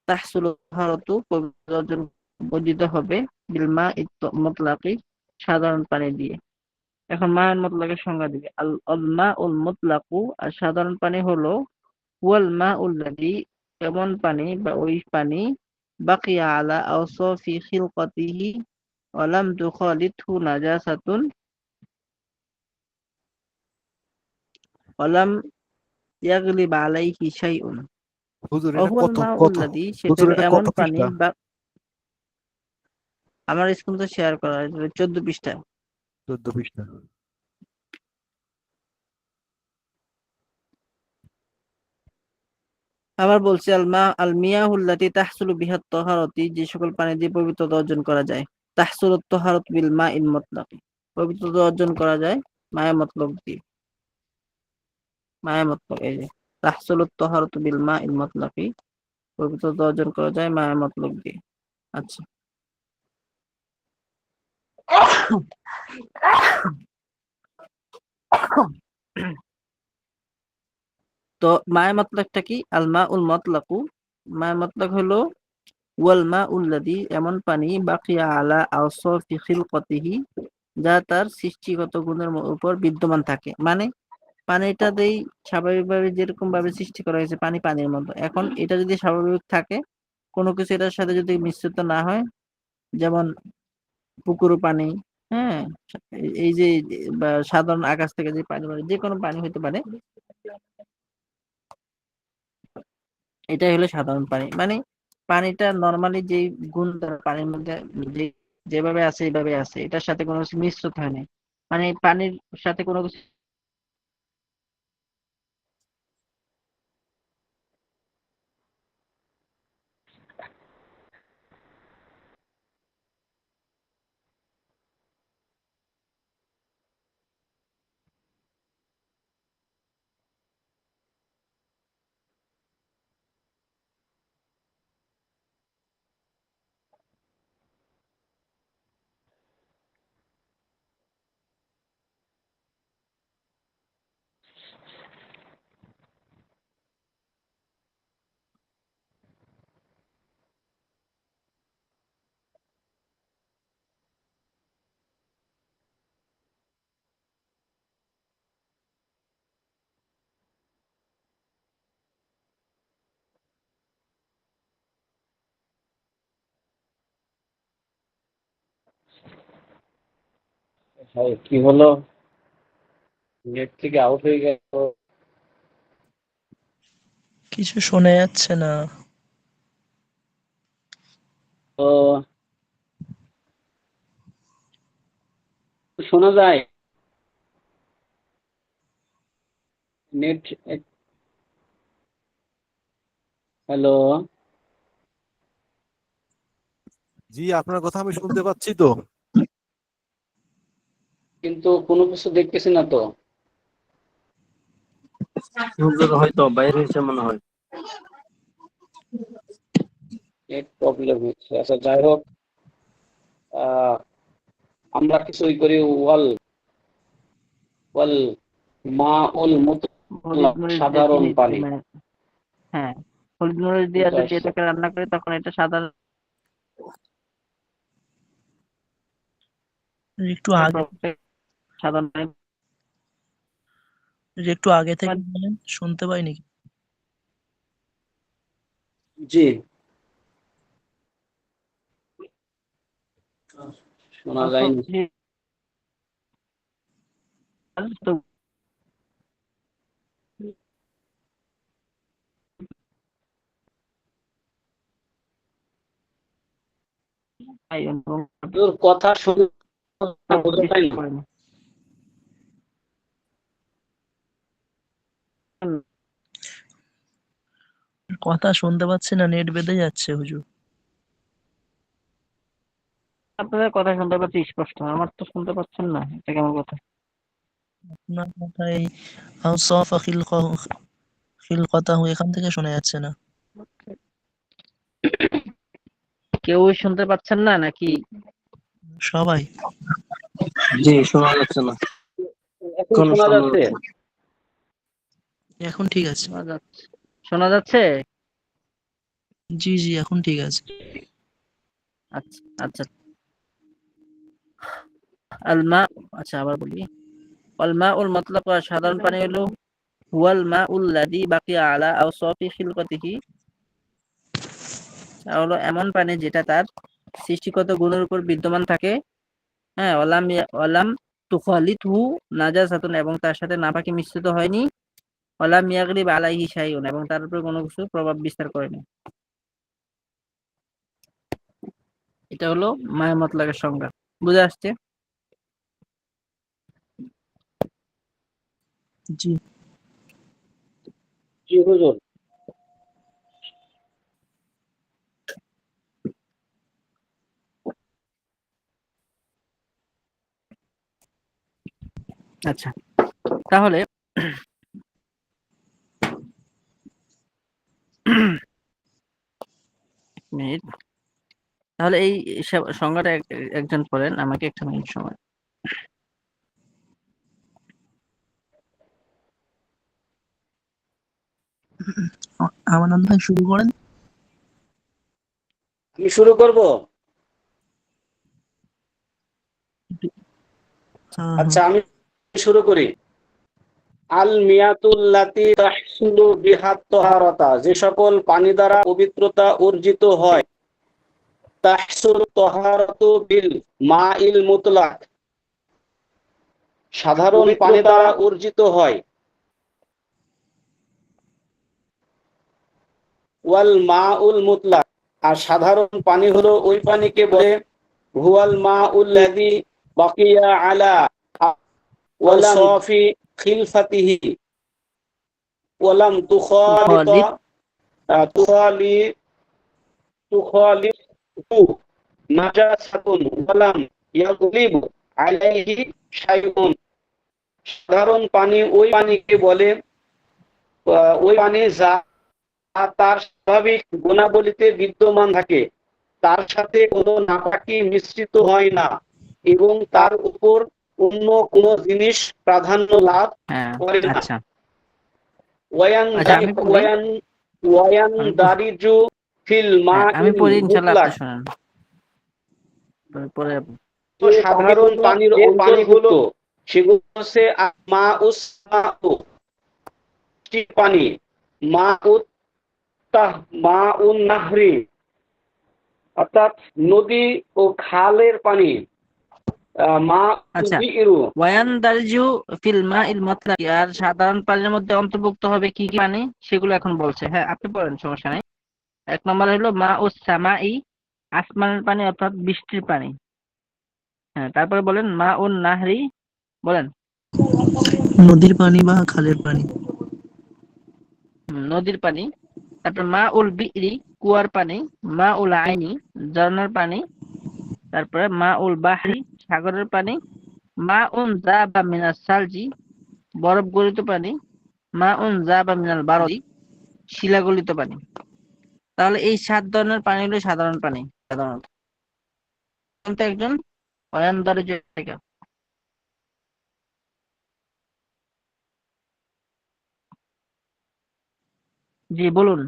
তাহসুলু তাহারাতু পবিত্র অর্জন অর্জিত হবে বিল মাই মতলাকি সাধারণ পানি দিয়ে। এখন মাউল মতলাকের সংজ্ঞা দিবে। আল মাউল মতলাকু আর সাধারণ পানি হলো ওয়াল মাউল লাযী এমন পানি বা ওই পানি বাকিয়া আলা আওসাফি খিলকাতিহি ওয়া লাম তুখালিতহু নাজাসাতুন ওয়া লাম ইয়াগলিব আলাইহি শাইউন। হুজুর এটা ওয়াহুয়াল কত মাউল কত লাযী সেটা হুজুর হলো এটা এমন কত পানি পৃষ্ঠা? বা আমার স্ক্রিন তো শেয়ার করা হয়েছে 14 পৃষ্ঠা। 14 পৃষ্ঠা। আবার বলছি আল মিয়াহুল্লাতি তাহসুলু বিহাত তাহারাতি যে সকল পানি দিয়ে পবিত্রতা অর্জন করা যায়। তাহসুলত তাহারাত বিল মাইল মুতলাকি পবিত্রতা অর্জন করা যায় মায়া মতলক দিয়ে। মায়া মতলক এই যে তাহসুলত তাহারাতু বিল মাইল মুতলাকি পবিত্রতা অর্জন করা যায় মায়া মতলক দিয়ে। আচ্ছা, তো মায়া মতলকটা কি? আল মাউল মতলাকু মায়া মতলক হলো ওয়াল মাউল লাযী এমন পানি বাকিয়া আলা আওসাফি খিলকাতিহি যা তার সৃষ্টিগত গুণের উপর বিদ্যমান থাকে। মানে পানিটাতেই স্বাভাবিকভাবে যেরকম ভাবে সৃষ্টি করা হয়েছে পানি পানির মতো। এখন এটা যদি স্বাভাবিক থাকে কোনো কিছু এটার সাথে যদি মিশ্রিত না হয়, যেমন পুকুর পানি, হ্যাঁ, এই যে বা সাধারণ আকাশ থেকে যে পানি পড়ে যে কোনো পানি হতে পারে, এটাই হলো সাধারণ পানি। মানে পানিটা নর্মালি যে গুণ তার পানির মধ্যে যে যেভাবে আছে এইভাবে আছে, এটার সাথে কোনো কিছু মিশ্রিত হয় নাই। মানে পানির সাথে কোনো কিছু ভাই কি হলো, নেট থেকে আউট হয়ে গেল। কিছু শোনা যাচ্ছে না। তো শোনা যায় নেট? হ্যালো, জি, আপনার কথা আমি শুনতে পাচ্ছি তো। কিন্তু কোনো কিছু দেখতেছি না তো। হুজুর হয়তো বাইরে হয়েছে মনে হয়। নেট প্রবলেম হচ্ছে। আচ্ছা যাই হোক, আহ, আমরা কিছুই করি। ওয়াল ওয়াল মা উল হলুদ মুতলাক মরিচ দিয়ে সাধারণ চিনি পানি। মানে হ্যাঁ, হলুদ মরিচ দিয়ে কিন্তু যদি এটাকে রান্না করে তখন এটা সাধারণ একটু আগে সাধারণ পানি। একটু আগে থেকে বলেন, শুনতে পাইনি। জি, শোনা যায়নি। তো তোর কথা শুনে বোঝা যায় না। কথা শুনতে পাচ্ছি না, নেট বেঁধে যাচ্ছে হুজুর। আপনাদের কথা শুনতে পাচ্ছি স্পষ্ট, আমার তো শুনতে পাচ্ছেন না, এটা কেমন কথা? আপনার কথা এই আওসাফা খিলকাতাহু এখান থেকে শোনা যাচ্ছে না। কেউই শুনতে পাচ্ছেন না নাকি? সবাই জি, শোনা যাচ্ছে না। এখন কোন শোনা শোনা যাচ্ছে? যাচ্ছে না। এখন ঠিক আছে। শোনা যাচ্ছে? শোনা যাচ্ছে? জি জি, এখন ঠিক আছে। আচ্ছা আচ্ছা। আল মা, আচ্ছা আবার বলি। আল মা উল মাতলাক, সাধারণ পানি হলো হুয়াল মা উল লাযী বাকিয়া আলা আওসাফি খিলকাতিহি, তা হলো এমন পানি যেটা তার সৃষ্টিগত গুণের উপর বিদ্যমান থাকে। হ্যাঁ, ওয়ালাম তুখালিতহু নাজাসাতুন, এবং তার সাথে নাপাকি মিশ্রিত হয়নি। ওয়ালাম ইয়াগলিব আলাইহি শাইউন, এবং তার উপর কোনো কিছু প্রভাব বিস্তার করেনি। এটা হলো মায়ে মতলাকের সংজ্ঞা। বুঝে আসছে? জি। জি হুজুর। আচ্ছা, তাহলে মিনিট, তাহলে এই সংজ্ঞাটা একজন পড়েন, আমাকে একটা মিনিট সময়। আমানত ভাই শুরু করেন। আমি শুরু করব। হ্যাঁ হ্যাঁ। আচ্ছা, আমি শুরু করি। আল মিয়াতুল্লাতি তাহসুলু বিহাত তাহারাতা, যে সকল পানি দ্বারা পবিত্রতা অর্জিত হয়। তাহসুল তাহারাতু বিল মাইল মুতলাক, সাধারণ পানি দ্বারা অর্জিত হয়। ওয়াল মাউল মুতলাক, আর সাধারণ পানি হলো ওই পানিকে বলে হুয়াল মাউল লাযী বাকিয়া আলা আওসাফি খিলফাতিহি ওয়ালাম তুখালিতা মুখালিত, তুখালি তুখালিতু নাজাসাতুন ওয়ালাম ইয়াগলিব আলাইহি শাইউন। সাধারণ পানি ওই পানিকে বলে ওই পানি যা তার স্বাভাবিক গুণাবলীতে বিদ্যমান থাকে, তার সাথে কোনো নাপাকি মিশ্রিত হয় না, এবং তার উপর অন্য কোনো জিনিস প্রাধান্য লাভ হ্যাঁ করে না। আচ্ছা ওয়ায়ান আচ্ছা, আমি পড়ি। ওয়ায়ান ওয়ায়ান আমি দারিজু ফিল হ্যাঁ, আমি মাইল পড়ি, ইনশাল্লাহ আপনি মুতলাক, শোনেন। পরে সাধারণ পানির অন্তর্ভুক্ত সেগুলো হচ্ছে মাউস মাউ পানি, মাউত মাউন নাহরি অর্থাৎ নদী ও খালের পানি, মা আচ্ছা, ইরু। ওয়ায়ান দারজু ফিল মাইল মাতলাক, আর সাধারণ পানির মধ্যে অন্তর্ভুক্ত হবে কি কি পানি, সেগুলো এখন বলছে। হ্যাঁ, আপনি পড়েন, সমস্যা নাই। এক নম্বর হলো মা ও সামাই, আসমানের পানি অর্থাৎ বৃষ্টির পানি। হ্যাঁ, তারপরে বলেন মা ও নাহরি, বলেন। নদীর পানি বা খালের পানি। নদীর পানি। তারপর মা উল বিরি, কুয়ার পানি। মা উল আইনি, ঝর্ণার পানি। তারপরে মা উল বাহরি, সাগরের পানি। মা উন জা বা মিনাস সালজি, বরফ গলিত পানি। মা উন জা বা মিনাল বারদি, শিলা গলিত পানি। তাহলে এই 7 ধরনের পানি হলো সাধারণ পানি সাধারণত। কিন্তু একজন অয়ানদারের জায়গা। জি বলুন।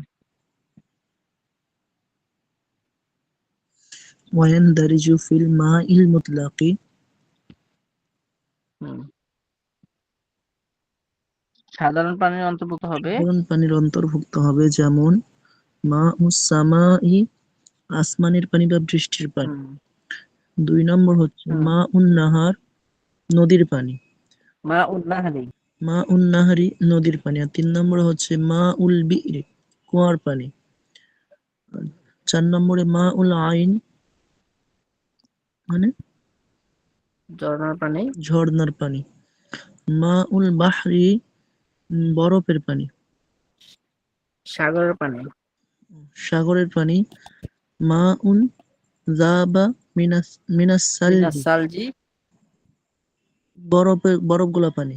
ওয়ায়ানদারিজু ফিল মাইল মুতলাকি, হুম, সাধারণ পানির অন্তর্ভুক্ত হবে। সাধারণ পানির অন্তর্ভুক্ত হবে, যেমন মাউস সামাই, আসমানের পানি বা বৃষ্টির পানি। হুম 2 নম্বর হচ্ছে হুম মাউন নাহার, নদীর পানি। মা উন নাহরি। মাউন নাহারি, নদীর পানি। আর 3 নম্বরে হচ্ছে মাউল বিরি, কুয়ার পানি। আর 4 নম্বরে মাউল আইন, মানে ঝর্ণার পানি। ঝর্ণার পানি। মাউল বাহরি, বরফের পানি। সাগরের পানি। সাগরের পানি। মাউন জাবা মিনাস মিনাস মিনাস সালজি, সালজি। বরফ গোলা পানি।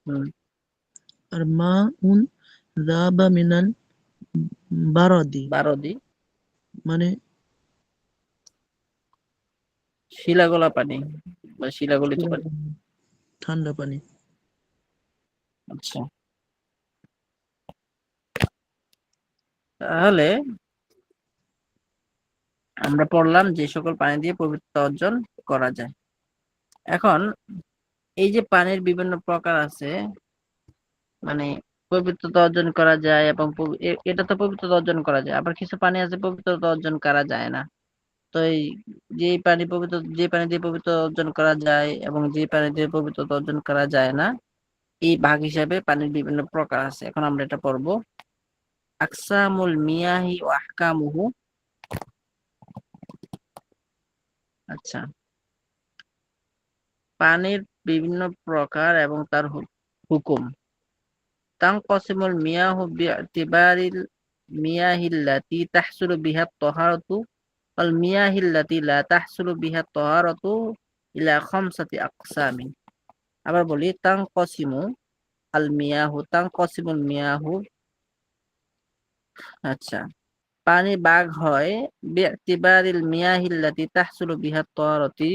হুম, আর মাউন জাবা মিনাল বারদি, বারদি, মানে শিলাগোলা পানি বা শিলাগলিত পানি। ঠান্ডা পানি। আচ্ছা, তাহলে আমরা পড়লাম যে সকল পানি দিয়ে পবিত্রতা অর্জন করা যায়। এখন এই যে পানির বিভিন্ন প্রকার আছে, মানে পবিত্রতা অর্জন করা যায় এবং এটা তো পবিত্রতা অর্জন করা যায়, আবার কিছু পানি আছে পবিত্রতা অর্জন করা যায় না। তো এই যে পানি দিয়ে পবিত্রতা অর্জন করা যায় এবং যে পানি দিয়ে পবিত্রতা অর্জন করা যায় না, এই ভাগ হিসাবে পানির বিভিন্ন প্রকার আছে। এখন আমরা এটা পড়বো। আকসামুল মিয়াহি ওয়া আহকামুহু। আচ্ছা, পানির বিভিন্ন প্রকার এবং তার হুকুম। তানকাসিমুল মিয়াহু বি'তিবারিল মিয়াহিল্লাতি তাহসুলু বিহা তাহারাতু ওয়াল মিয়াহিল্লাতি লা তাহসুলু বিহা তাহারাতু ইলা খামসাতি আকসামিন। আবার বলি, তানকাসিমুল মিয়াহু। আচ্ছা, পানি ভাগ হয় বি'তিবারিল মিয়াহিল্লাতি তাহসুলু বিহা তাহারাতি,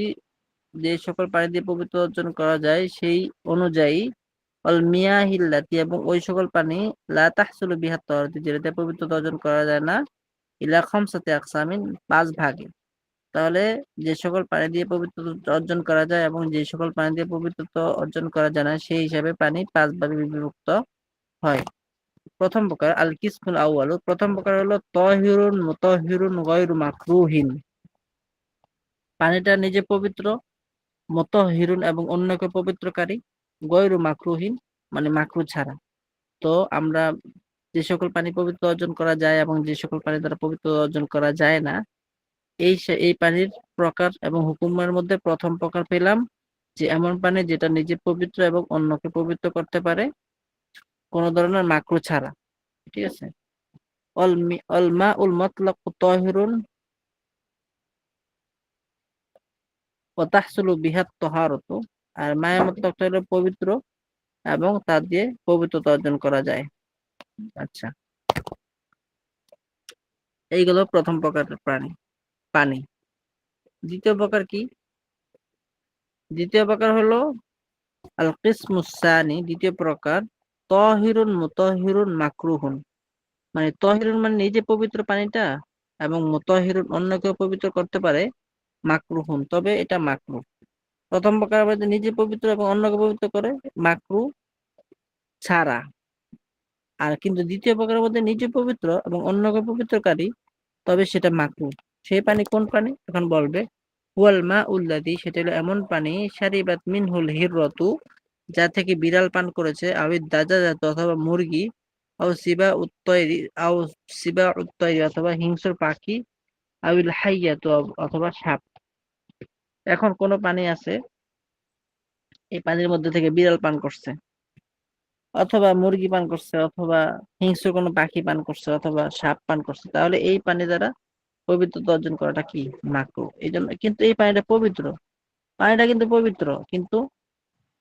যে সকল পানি দিয়ে পবিত্র অর্জন করা যায় সেই অনুযায়ী, অল মিয়াহিল্লাতি এবং ওই সকল পানি লা তাহসুলু বিহা তাহারাতি যেটাতে পবিত্রতা অর্জন করা যায় না, ইলা খামসাতি আকসামিন 5 ভাগে। তাহলে যে সকল পানি দিয়ে পবিত্রতা অর্জন করা যায় এবং যে সকল পানি দিয়ে পবিত্রতা অর্জন করা যায় না, সেই হিসাবে পানি 5 ভাগে বিভক্ত হয়। প্রথম প্রকার আল কিসমুল আউয়ালু, প্রথম প্রকার হলো তাহিরুন মুতাহিরুন গায়রু মাকরুহিন। পানিটা নিজে পবিত্র, মুতাহিরুন এবং অন্যকে পবিত্রকারী, গায়রু মাকরুহিন মানে মাকরু ছাড়া। তো আমরা যে সকল পানি পবিত্র অর্জন করা যায় এবং যে সকল পানি দ্বারা পবিত্র অর্জন করা যায় না, এই পানির প্রকার এবং হুকুমের মধ্যে প্রথম প্রকার পেলাম যে এমন পানি যেটা নিজে পবিত্র এবং অন্যকে পবিত্র করতে পারে, কোন ধরনের মাকরু ছাড়া। ঠিক আছে। অল মাউল মাতলাকু তাহিরুন ওয়া তাহসুলু বিহা তাহারাতু, আর মায়ে মুতলাকটা হলো পবিত্র এবং তা দিয়ে পবিত্রতা অর্জন করা যায়। আচ্ছা, এইগুলো প্রথম প্রকারের পানি। দ্বিতীয় প্রকার কি? দ্বিতীয় প্রকার হলো আল কিসমুস সানি, দ্বিতীয় প্রকার তাহিরুন মুতাহিরুন মাকরুহুন। মানে তাহিরুন মানে নিজে পবিত্র পানিটা এবং মুতাহিরুন অন্যকেও পবিত্র করতে পারে, মাকরুহুন তবে এটা মাকরুহ। প্রথম প্রকার মধ্যে নিজে পবিত্র এবং অন্যকে পবিত্র করে, মাকরুহ ছাড়া। আর কিন্তু দ্বিতীয় প্রকারের মধ্যে নিজে পবিত্র এবং অন্যকে পবিত্রকারী, তবে সেটা মাকরুহ। সেই পানি কোন পানি? এখন বলবে হুয়াল মাউল্লাযী, সেটা হলো এমন পানি শারিবাত মিনহুল হিররাতু, যা থেকে বিড়াল পান করেছে, আবিদ দাজাজাতু অথবা মুরগি, আও সিবা উত্তয়রি অথবা হিংস্র পাখি, আবিল হাইয়াতু অথবা সাপ। এখন কোন পানি আছে এই পানির মধ্যে থেকে বিড়াল পান করছে অথবা মুরগি পান করছে অথবা হিংস্র কোনো পাখি পান করছে অথবা সাপ পান করছে, তাহলে এই পানি দ্বারা পবিত্রতা অর্জন করাটা কি? মাকরুহ। এই জন্য কিন্তু এই পানিটা পবিত্র, পানিটা কিন্তু পবিত্র, কিন্তু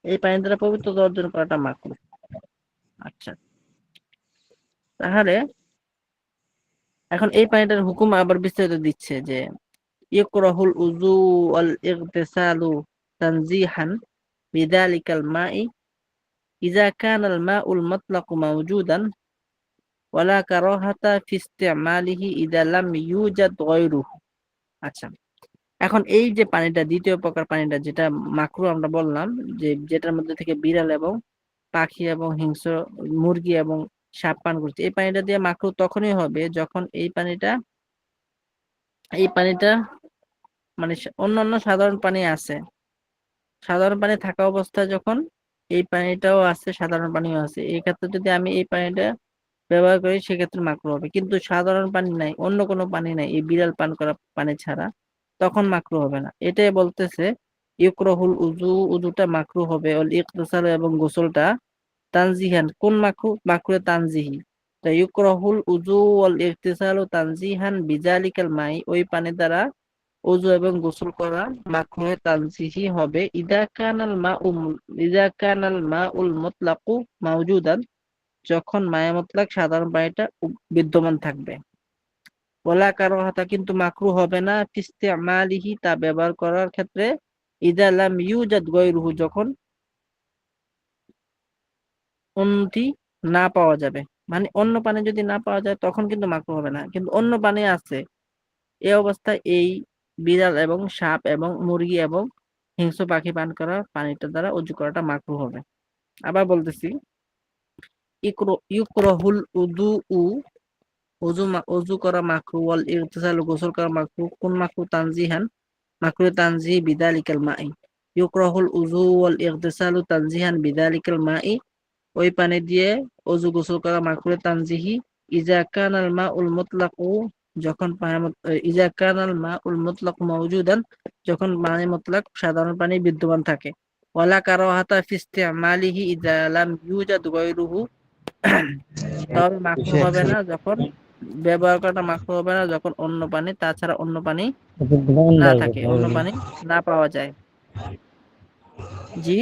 এই পানি দ্বারা পবিত্রতা অর্জন করাটা মাকরুহ। আচ্ছা, তাহলে এখন এই পানিটার হুকুম আবার বিস্তারিত দিচ্ছে যে ইকরাহুল উযু ওয়াল ইগতিসালু তানজিহান বিযালিকাল মাই ইযা কানাল মাউল মাতলাকু মাওজুদান ওয়ালা কারাহাতা ফি ইস্তিমালিহি ইযা লাম ইউজাদ গায়রুহু। আচ্ছা, এখন এই যে পানিটা, দ্বিতীয় প্রকার পানিটা যেটা মাকরুহ আমরা বললাম, যে যেটার মধ্যে থেকে বিড়াল এবং পাখি এবং হিংস্র মুরগি এবং সাপ পান করছে, এই পানিটা দিয়ে মাকরুহ তখনই হবে যখন এই পানিটা মানে অন্যান্য সাধারণ পানি আছে, সাধারণ পানি থাকা অবস্থায় যখন এই পানিটাও আছে, সাধারণ পানিও আছে, এই ক্ষেত্রে যদি আমি এই পানিটা ব্যবহার করি সেক্ষেত্রে মাকরুহ হবে। কিন্তু সাধারণ পানি নাই, অন্য কোনো পানি নাই, এই বিড়াল পান করা পানি ছাড়া, তখন মাকরুহ হবে না। এটাই বলতেছে ইকরাহুল উযু, উযুটা মাকরুহ হবে, ওয়াল ইগতিসাল এবং গোসলটা তানজিহান। কোন মাকরুহ? মাকরুহ তানজিহি। তো ইকরাহুল উযু ওয়াল ইগতিসালু তানজিহান বিজালিকাল মাই, ওই পানি দ্বারা ওযু এবং গোসল করা মাকরুহ তানজিহি হবে ইযা কানাল মাউল মুতলাকু মাওজুদান, যখন মায়ে মুতলাক সাধারণ পানিটা বিদ্যমান থাকবে। ওয়ালা কারাহাতা, কিন্তু মাকরুহ হবে না, ফি ইস্তিমালিহি, তা ব্যবহার করার ক্ষেত্রে, ইযা লাম ইউজাদ গায়রুহু, যখন অন্যটি না পাওয়া যাবে, মানে অন্য পানি যদি না পাওয়া যায় তখন কিন্তু মাকরুহ হবে না, কিন্তু অন্য পানি আছে, এই অবস্থায় এই বিড়াল এবং সাপ এবং মুরগি এবং হিংস্র পাখি পান করা পানিটা দ্বারা অজু করাটা মাকরুহ হবে। আবার বলতেছি, ইউকরাহুল উযু, অজু করা মাকরুহ, ওয়াল ইগতিসালু, গোসল করা মাকরুহ। কোন মাকরুহ? তানজিহান, মাকরুহ তানজিহ বিযালিকাল মাই। ইউকরাহুল উযু ওয়াল ইগতিসালু তানজিহান বিযালিকাল মাই, ওই পানি দিয়ে অজু গোসল করা মাকরুহ তানজিহি। ইজা কানাল মাউল মুতলাকু, যখন ইজা কানাল মাউল মুতলাকু মাওজুদান, যখন পানি মুতলাক সাধারণ পানি বিদ্যমান থাকে। ওয়ালা কারাহাতা ফি ইস্তিমালিহি ইজা লাম ইউজাদ গায়রুহু, তবে মাকরুহ হবে না যখন ব্যবহার করাটা মাকরুহ হবে না যখন অন্য পানি, তাছাড়া অন্য পানি না থাকে, অন্য পানি না পাওয়া যায়। জি,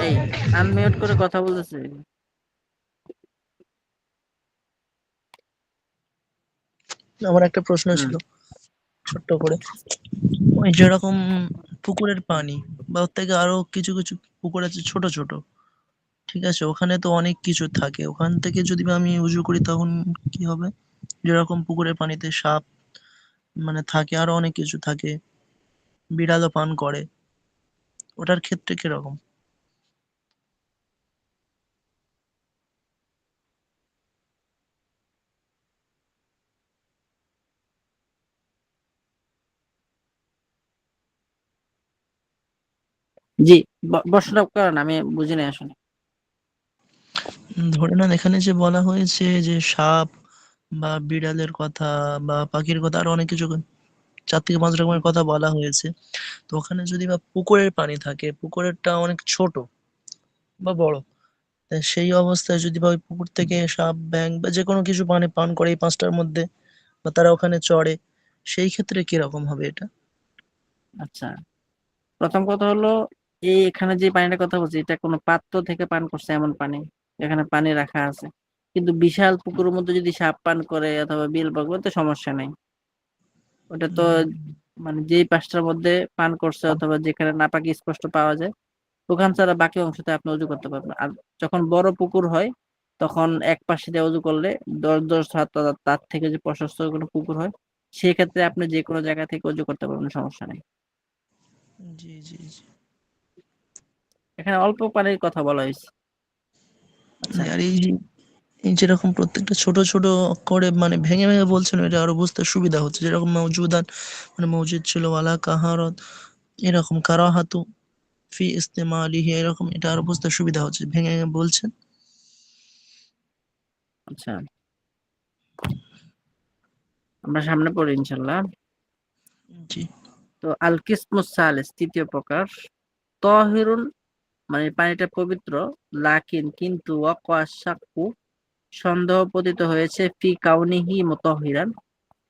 এই আনমিউট করে কথা বলতেছে। আমার একটা প্রশ্ন হুম, ছিল ছোট্ট করে। ওই যেরকম পুকুরের পানি বা ওর থেকে আরো কিছু কিছু পুকুর আছে ছোট ছোট, ঠিক আছে, ওখানে তো অনেক কিছু থাকে, ওখান থেকে যদি বা আমি উজু করি তখন কি হবে? যেরকম পুকুরের পানিতে সাপ মানে থাকে, আরো অনেক কিছু থাকে, বিড়ালও পান করে, ওটার ক্ষেত্রে কিরকম? জি, প্রশ্নটা করেন, আমি বুঝি নাই আসলে। ধরে নেন এখানে যে বলা হয়েছে যে সাপ বা বিড়ালের কথা বা পাখির কথা, আরো অনেক কিছু 4 থেকে 5 রকমের কথা বলা হয়েছে। তো ওখানে যদি বা পুকুরের পানি থাকে, পুকুরেরটা অনেক ছোট বা বড়, তা সেই অবস্থায় যদি বা ওই পুকুর থেকে সাপ, ব্যাঙ বা যে কোনো কিছু পানি পান করে এই 5টার মধ্যে, বা তারা ওখানে চড়ে, সেই ক্ষেত্রে কিরকম হবে এটা? আচ্ছা, প্রথম কথা হলো, এখানে যে পানিটার কথা বলছি এটা কোনো পাত্র থেকে পান করছে এমন পানি, এখানে পানি রাখা আছে। কিন্তু বিশাল পুকুরের মধ্যে যদি সাপ পান করে অথবা বিল বগলে তো সমস্যা নাই। ওটা তো উম, মানে যেই পাঁচটার মধ্যে পান করছে অথবা যেখানে নাপাকি স্পষ্ট পাওয়া যায়, ওখান ছাড়া বাকি অংশতে আপনি অজু করতে পারবেন। আর যখন বড় পুকুর হয় তখন এক পাশে দিয়ে অজু করলে 10-10 হাত তার থেকে যে প্রশস্ত কোনো পুকুর হয়, সেক্ষেত্রে আপনি যে কোনো জায়গা থেকে অজু করতে পারবেন, সমস্যা নেই। জি জি জি। এখানে অল্প পানির কথা বলা হয়েছে। আচ্ছা, আর এই যেরকম প্রত্যেকটা ছোট ছোট করে মানে ভেঙে ভেঙে বলছেন, এটা আরো বুঝতে সুবিধা হচ্ছে। যেরকম মওজুদান মানে মওজুদ ছিল, ওয়ালা কাহারত, এরকম কারাহাতু ফি ইস্তেমালিহি, এরকম এটা আরো বুঝতে সুবিধা হচ্ছে ভেঙে ভেঙে বলছেন। আচ্ছা, আমরা সামনে পড়ি ইনশাল্লাহ। জি। তো আল কিসমুস সালিস, তৃতীয় প্রকার, তহিরুন, মানে পানিটা পবিত্র, লাকিন কিন্তু, ওয়াকা শাক্কু, সন্দেহ পতিত হয়েছে, ফি কাউনিহি মুতাহহিরান,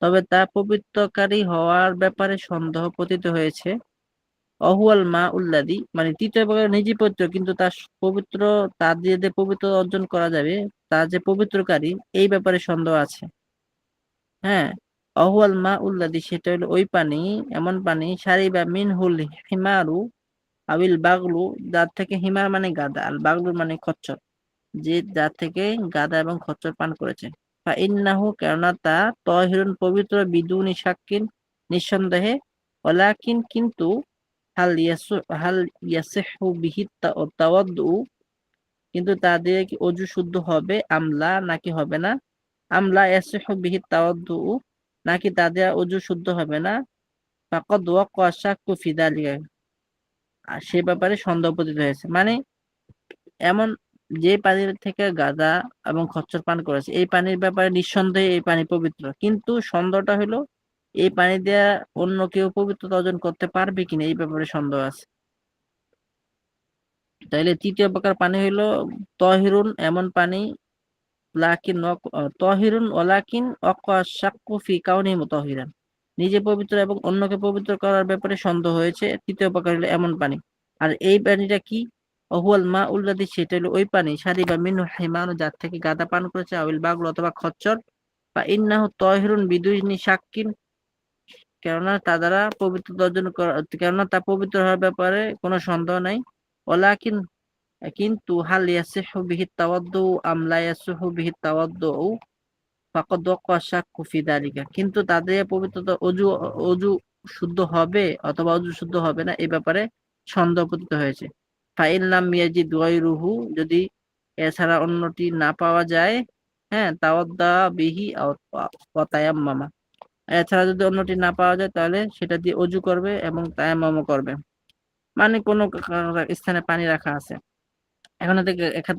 তবে তা পবিত্রকারী হওয়ার ব্যাপারে সন্দেহ পতিত হয়েছে। অহুয়াল মা উল্লাদি, মানে তৃতীয় প্রকার নিজে পবিত্র কিন্তু তার পবিত্র, তা দিয়ে যে পবিত্র অর্জন করা যাবে, তা যে পবিত্রকারী এই ব্যাপারে সন্দেহ আছে। হ্যাঁ, অহুয়াল মা উল্লাদি, সেটা হলো ওই পানি, এমন পানি, সারিবা মিনহুল হিমারু আবিল বাগলু, যার থেকে, হিমার মানে গাদা, আল বাগলু মানে খচ্চর, যে যার থেকে গাদা এবং খচ্চর পান করেছে। ফা ইন্নাহু, কেননা তা, তহিরুন পবিত্র, বিদুনি শাক্কিন, নিঃসন্দেহে, ওয়ালাকিন কিন্তু, হাল ইয়াসিহু বিহি তাওয়াদ্দু, কিন্তু তা দিয়ে কি অজু শুদ্ধ হবে, আমলা নাকি হবে না, আমলা ইয়াসিহু বিহি তাওয়াদ্দু, নাকি তা দিয়ে অজু শুদ্ধ হবে না, ফাকাদ ওয়াকা শাক্কু ফি যালিকা, আর সে ব্যাপারে সন্দেহ পতিত হয়েছে। মানে এমন, যে পানির থেকে গাদা এবং খচ্চর পান করেছে এই পানির ব্যাপারে নিঃসন্দেহে এই পানি পবিত্র, কিন্তু সন্দেহটা হলো এই পানি দিয়ে অন্য কেউ পবিত্রতা অর্জন করতে পারবে কিনা, এই ব্যাপারে সন্দেহ আছে। তাইলে তৃতীয় প্রকার পানি হইলো তহিরুন, এমন পানি, তহিরুন ওয়ালাকিন শাক্কু ফি কাউনি মুতাহিরান, নিজে পবিত্র এবং অন্যকে পবিত্র করার ব্যাপারে সন্দেহ হয়েছে। তৃতীয় প্রকার হলো এমন পানি। আর এই পানিটা কি? অহুয়াল মা উল্লাদি, সেটা হলো ওই পানি, সারিবা মিনহু হিমানু, যার থেকে গাদা পান করেছে, আবিল বাগল অথবা খচ্চর, বা ইন্নাহু তহিরুন বিদুইনি শাক্কিন, কেননা তা দ্বারা পবিত্রতা অর্জন করা, কেননা তা পবিত্র হওয়ার ব্যাপারে কোনো সন্দেহ নাই। ওয়ালাকিন, কিন্তু হাল ইয়াসিহু বিহি তাওয়াদ্দু আম লা ইয়াসিহু বিহি তাওয়াদ্দু ফাকাদ ওয়াক্কা শাক্কু ফি যালিকা, কিন্তু তাদের পবিত্রতা অজু শুদ্ধ হবে অথবা অজু শুদ্ধ হবে না এই ব্যাপারে সন্দেহ পতিত হয়েছে। ফাইন লাম ইয়াজিদ গায়রুহু, যদি এছাড়া অন্যটি না পাওয়া যায়, হ্যাঁ, তাওয়াদ্দা বিহি ওয়া তায়াম্মামা, এছাড়া যদি অন্যটি না পাওয়া যায় তাহলে সেটা দিয়ে অজু করবে এবং তায়াম্মামও করবে। মানে কোনো স্থানে পানি রাখা আছে, এখান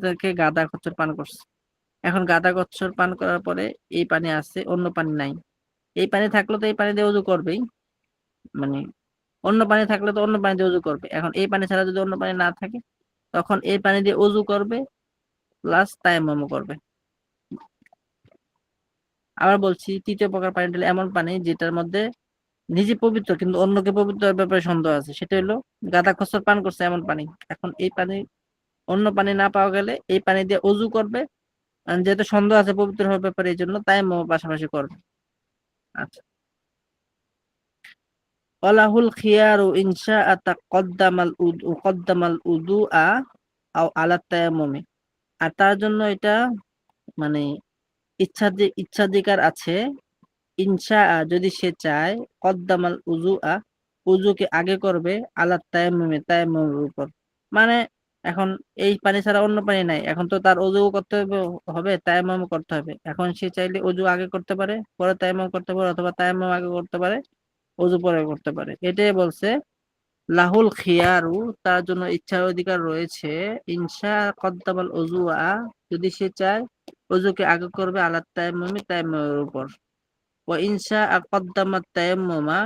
থেকে গাদা খচ্চর পান করছে, এখন গাদা কচ্ছর পান করার পরে এই পানি আছে, অন্য পানি নাই। এই পানি থাকলে তো এই পানি দিয়ে ওযু করবেই, মানে অন্য পানি থাকলে তো অন্য পানি দিয়ে ওযু করবে। এখন এই পানি ছাড়া যদি অন্য পানি না থাকে তখন এই পানি দিয়ে ওযু করবে প্লাস তায়াম্মুমও করবে। আবার বলছি, তৃতীয় প্রকার পানিটা হলো এমন পানি যেটার মধ্যে নিজে পবিত্র কিন্তু অন্যকে পবিত্রের ব্যাপারে সন্দেহ আছে, সেটা হলো গাদা খচ্চর পান করছে এমন পানি। এখন এই পানি, অন্য পানি না পাওয়া গেলে এই পানি দিয়ে ওযু করবে, আর যেহেতু সন্দেহ আছে পবিত্র হওয়ার ব্যাপারে এই জন্য তায়াম্মুম পাশাপাশি করবে। আচ্ছা, ওয়ালাহুল খিয়ারু ইনশাআ কদ্দামাল উযুআ আও আলা তায়াম্মুমি, আর তার জন্য এটা মানে ইচ্ছাধিকার আছে, ইনশাআ যদি সে চায়, কদ্দামাল উযুআ উযুকে আগে করবে, আলা তায়াম্মুমি তায়াম্মুমের উপর। মানে এখন এই পানি ছাড়া অন্য পানি নাই, এখন তো তার ওযু করতে হবে, তায়াম্মুম করতে হবে। এখন সে চাইলে ওযু আগে করতে পারে, পরে তায়াম্মুম করতে পারে, অথবা তায়াম্মুম আগে করতে পারে, ওযু পরে করতে পারে। এটাই বলছে লাহুল খিয়ারু, তার জন্য ইচ্ছার অধিকার রয়েছে, ইনশা কদ্দামাল উযুআ, যদি সে চায় ওযুকে আগে করবে, আলা তায়াম্মুমি তায়াম্মুমের উপর, ওয়া ইনশা কদ্দামাত তায়াম্মুমা,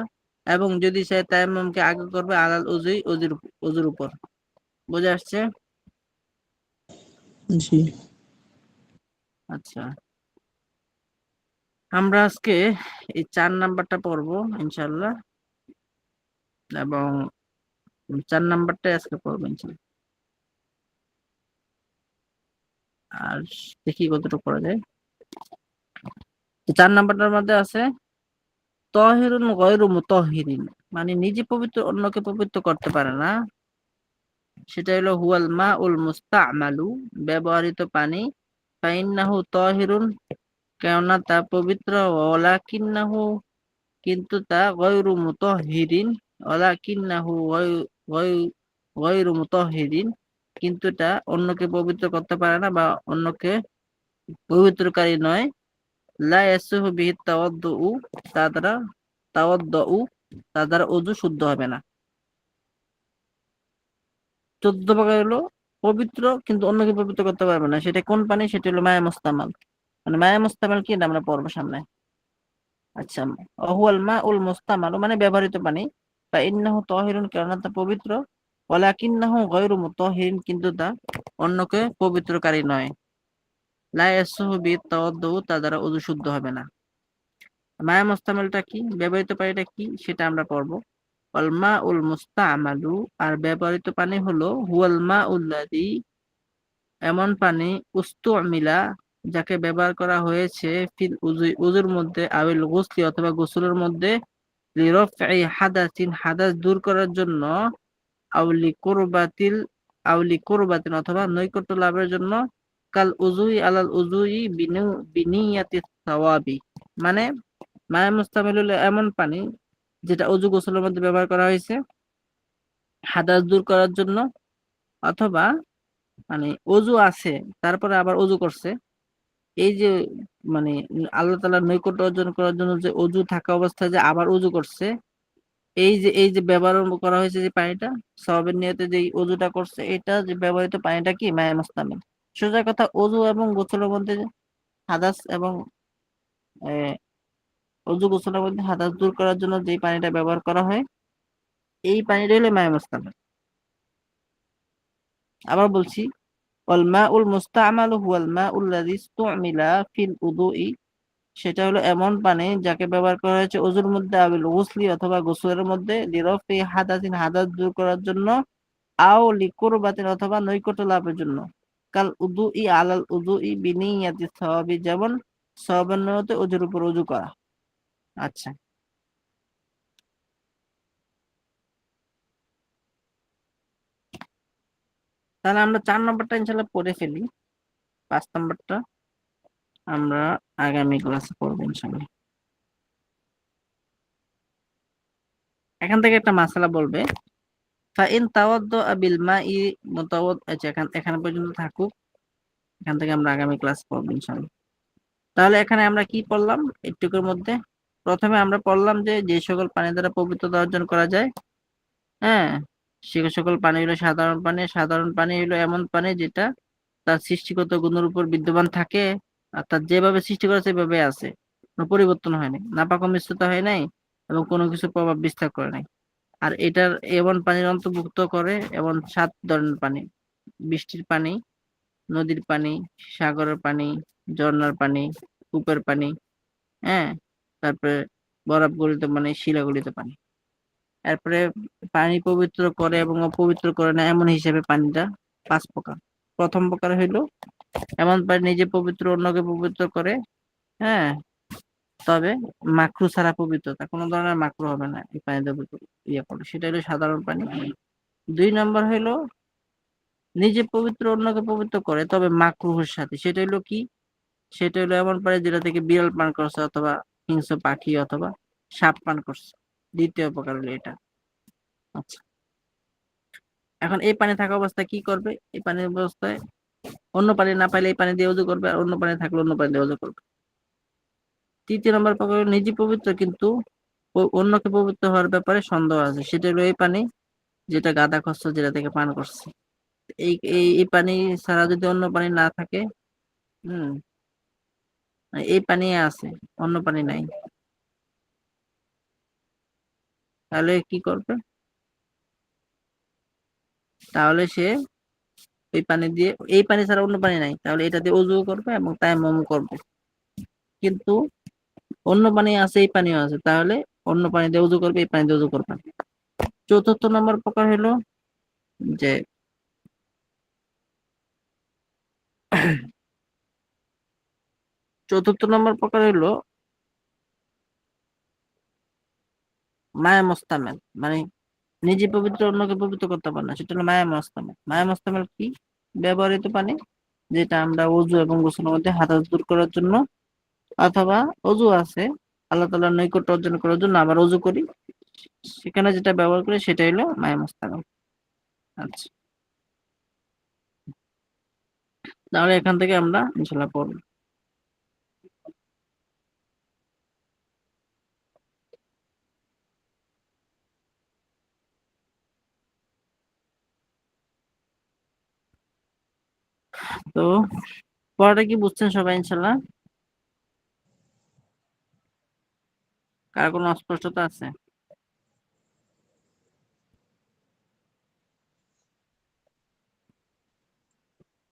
এবং যদি সে তায়াম্মুমকে আগে করবে, আলাল উযুই ওযুর উপর। বুঝে আসছে? জি। আচ্ছা, আমরা আজকে এই 4 নাম্বারটা পড়বো ইনশাআল্লাহ, এবং 4 নাম্বারটাই আজকে পড়বো ইনশাআল্লাহ। আর দেখি কতটুকু পড়া যায়। 4 নাম্বারটার মধ্যে আছে তাহিরুন গায়রু মুতাহহিরিন, মানে নিজে পবিত্র অন্যকে পবিত্র করতে পারে না। সেটা হলো হুয়াল মাউল মুস্তামালু, ব্যবহৃত পানি, ফাইন্নাহু তাহিরুন, কেননা তা পবিত্র, ওয়ালাকিন্নাহু, কিন্তু তা গায়রু মুতাহহিরিন, ওয়ালাকিন্নাহু গায়রু মুতাহহিরিন, কিন্তু তা অন্যকে পবিত্র করতে পারে না বা অন্যকে পবিত্রকারী নয়। লা ইয়াসুহু বিহি তাওয়াদ্দু, তা দ্বারা তাওয়াদ্দু, তা দ্বারা ওযু শুদ্ধ হবে না। 14 প্রকার হলো পবিত্র কিন্তু অন্যকে পবিত্র করতে পারবে না। সেটা কোন পানি? সেটা হলো মায়ে মুস্তামাল। মানে মায়ে মুস্তামাল কি, এটা আমরা পড়বো সামনে। আচ্ছা, হুয়াল মাউল মুস্তামাল মানে ব্যবহৃত পানি, ফা ইন্নাহু তাহিরুন, কেননা তা পবিত্র, ওয়ালাকিন্নাহু গায়রু মুতাহহিরিন, কিন্তু তা অন্যকে পবিত্রকারী নয়। লা ইয়াসুহু বিহি তাওয়াদ্দু, তা দ্বারা ওযু শুদ্ধ হবে না। মায়া মুস্তামালটা কি, ব্যবহৃত পানিটা কি, সেটা আমরা পড়বো। ওয়াল মাউল মুস্তামালু, আর ব্যবহৃত পানি হলো হুয়াল মাউল্লাযী, এমন পানি, উস্তুমিলা, যাকে ব্যবহার করা হয়েছে, ফিল উযুর মধ্যে, আউল গুসলি, অথবা গোসলের মধ্যে, লিরাফঈ হাদাসিন, হাদাস দূর করার জন্য, আউলি কুরবাতিল আউলি কুরবাতিন, অথবা নৈকট্য লাভের জন্য, কাল উযুই আলাল উযুই বিনিয়াতি সাওয়াবি, মানে মায়ে মুস্তামিল হলো এমন পানি যেটা অজু গোসলের মধ্যে ব্যবহার করা হয়েছে হাদাস দূর করার জন্য, অথবা মানে অজু আছে তারপরে আবার অজু করছে, এই যে মানে আল্লাহ তাআলার নৈকট্য অর্জন করার জন্য যে অজু থাকা অবস্থায় যে আবার অজু করছে, এই যে ব্যবহার করা হয়েছে যে পানিটা, সওয়াবের নিয়তে যে অজুটা করছে, এটা যে ব্যবহৃত পানিটা কি, মায়ে মুস্তামিল। সোজা কথা, অজু এবং গোসলের মধ্যে হাদাস এবং অজু গোসলের মধ্যে হাদাস দূর করার জন্য যে পানিটা ব্যবহার করা হয়, এই পানিটা হলো মায়ে মুস্তামিল। আবার বলছি, ওয়াল মাউল মুস্তামালু হুয়াল মাউল লাযী ইসতুমিলা ফিল উযুই, সেটা হলো এমন পানি যাকে ব্যবহার করা হয়েছে ওযুর মধ্যে, আবিল গুসলি, অথবা গোসলের মধ্যে, লিরাফি হাদাসিন, হাদাস দূর করার জন্য, আও লিকুরবাতিন, অথবা নৈকট্য লাভের জন্য, কাল উযুই আলাল উযুই বিনিয়াতি সাওয়াবি, যেমন সওয়াবের নিয়তে ওজুর উপর ওযু করা। আচ্ছা, তাহলে আমরা 4 নম্বরটা ইনশাল্লাহ পড়ে ফেলি, 5 নম্বরটা আমরা আগামী ক্লাসে পড়বো ইনশাল্লাহ। এখান থেকে একটা মাসালা বলবে, ফাইন তাওয়াদ্দা বিল মাই আচ্ছা, এখানে পর্যন্ত থাকুক, এখান থেকে আমরা আগামী ক্লাস পড়বো ইনশাল্লাহ। তাহলে এখানে আমরা কি পড়লাম একটুকুর মধ্যে? প্রথমে আমরা পড়লাম যে যে সকল পানি দ্বারা পবিত্রতা অর্জন করা যায়, হ্যাঁ, সে সকল পানি হলো সাধারণ পানি। সাধারণ পানি হলো এমন পানি যেটা তার সৃষ্টিগত গুণের উপর বিদ্যমান থাকে, অর্থাৎ যেভাবে সৃষ্টি করা সেভাবে আছে, কোনো পরিবর্তন হয়নি, নাপাক মিশ্রিত হয় নাই, এবং কোনো কিছু প্রভাব বিস্তার করে নাই। আর এটার এমন পানির অন্তর্ভুক্ত করে এমন 7 ধরনের পানি: বৃষ্টির পানি, নদীর পানি, সাগরের পানি, ঝর্ণার পানি, কূপের পানি, হ্যাঁ, তারপরে বরফ গলিত পানি, শিলা গলিত পানি। এরপরে পানি পবিত্র করে এবং অপবিত্র করে না এমন হিসেবে পানিটা 5 প্রকার। প্রথম প্রকার হইলো এমন পানি নিজে পবিত্র অন্যকে পবিত্র করে, হ্যাঁ, তবে মাকরু ছাড়া পবিত্রতা, কোনো ধরনের মাকরু হবে না এই পানিতে ইয়ে করে, সেটা হলো সাধারণ পানি। 2 নম্বর হইলো নিজে পবিত্র অন্যকে পবিত্র করে তবে মাকরুহের সাথে, সেটা হইলো কি? সেটা হলো এমন পানি যেটা থেকে বিড়াল পান করছে অথবা হিংস্র পাখি অথবা সাপ পান করছে। দ্বিতীয় প্রকার হলো এটা। আচ্ছা, এখন এই পানি থাকা অবস্থায় কি করবে? এই পানির অবস্থায় অন্য পানি না পাইলে এই পানি দিয়ে ওযু করবে, আর অন্য পানি থাকলে অন্য পানি দিয়ে ওযু করবে। 3 নম্বর প্রকার হলো নিজে পবিত্র কিন্তু অন্যকে পবিত্র হওয়ার ব্যাপারে সন্দেহ আছে, সেটা হলো এই পানি যেটা গাদা খচ্চর যেটা থেকে পান করছে। এই এই এই পানি ছাড়া যদি অন্য পানি না থাকে, হুম, এই পানি আছে, অন্য পানি নাই, তাহলে কি করবে? তাহলে সে এই পানি দিয়ে, এই পানি ছাড়া অন্য পানি নাই, তাহলে এটা দিয়ে ওযু করবে এবং তায়াম্মুম করবে। কিন্তু অন্য পানি আছে, এই পানিও আছে, তাহলে অন্য পানি দিয়ে ওযু করবে, এই পানি দিয়ে ওযু করবে না। 4র্থ নম্বর প্রকার হলো যে 4র্থ নম্বর প্রকার হলো মায়া মোস্তামেল, মানে নিজে পবিত্র অন্যকে পবিত্র করতে পারে না, সেটা হলো মায়া মোস্তামেল। মায়া মোস্তামেল কি? ব্যবহৃত পানি, যেটা আমরা ওযু এবং গোসলের মধ্যে হাদাস দূর করার জন্য, অথবা ওযু আছে আল্লাহ তাআলার নৈকট্য অর্জন করার জন্য আবার ওযু করি, সেখানে যেটা ব্যবহার করি সেটা হলো মায়া মোস্তামেল। আচ্ছা, তাহলে এখান থেকে আমরা ইনশাআল্লাহ পড়ব। তো পড়াটা কি বুঝছেন সবাই ইনশাআল্লাহ? কার কোনো অস্পষ্টতা আছে?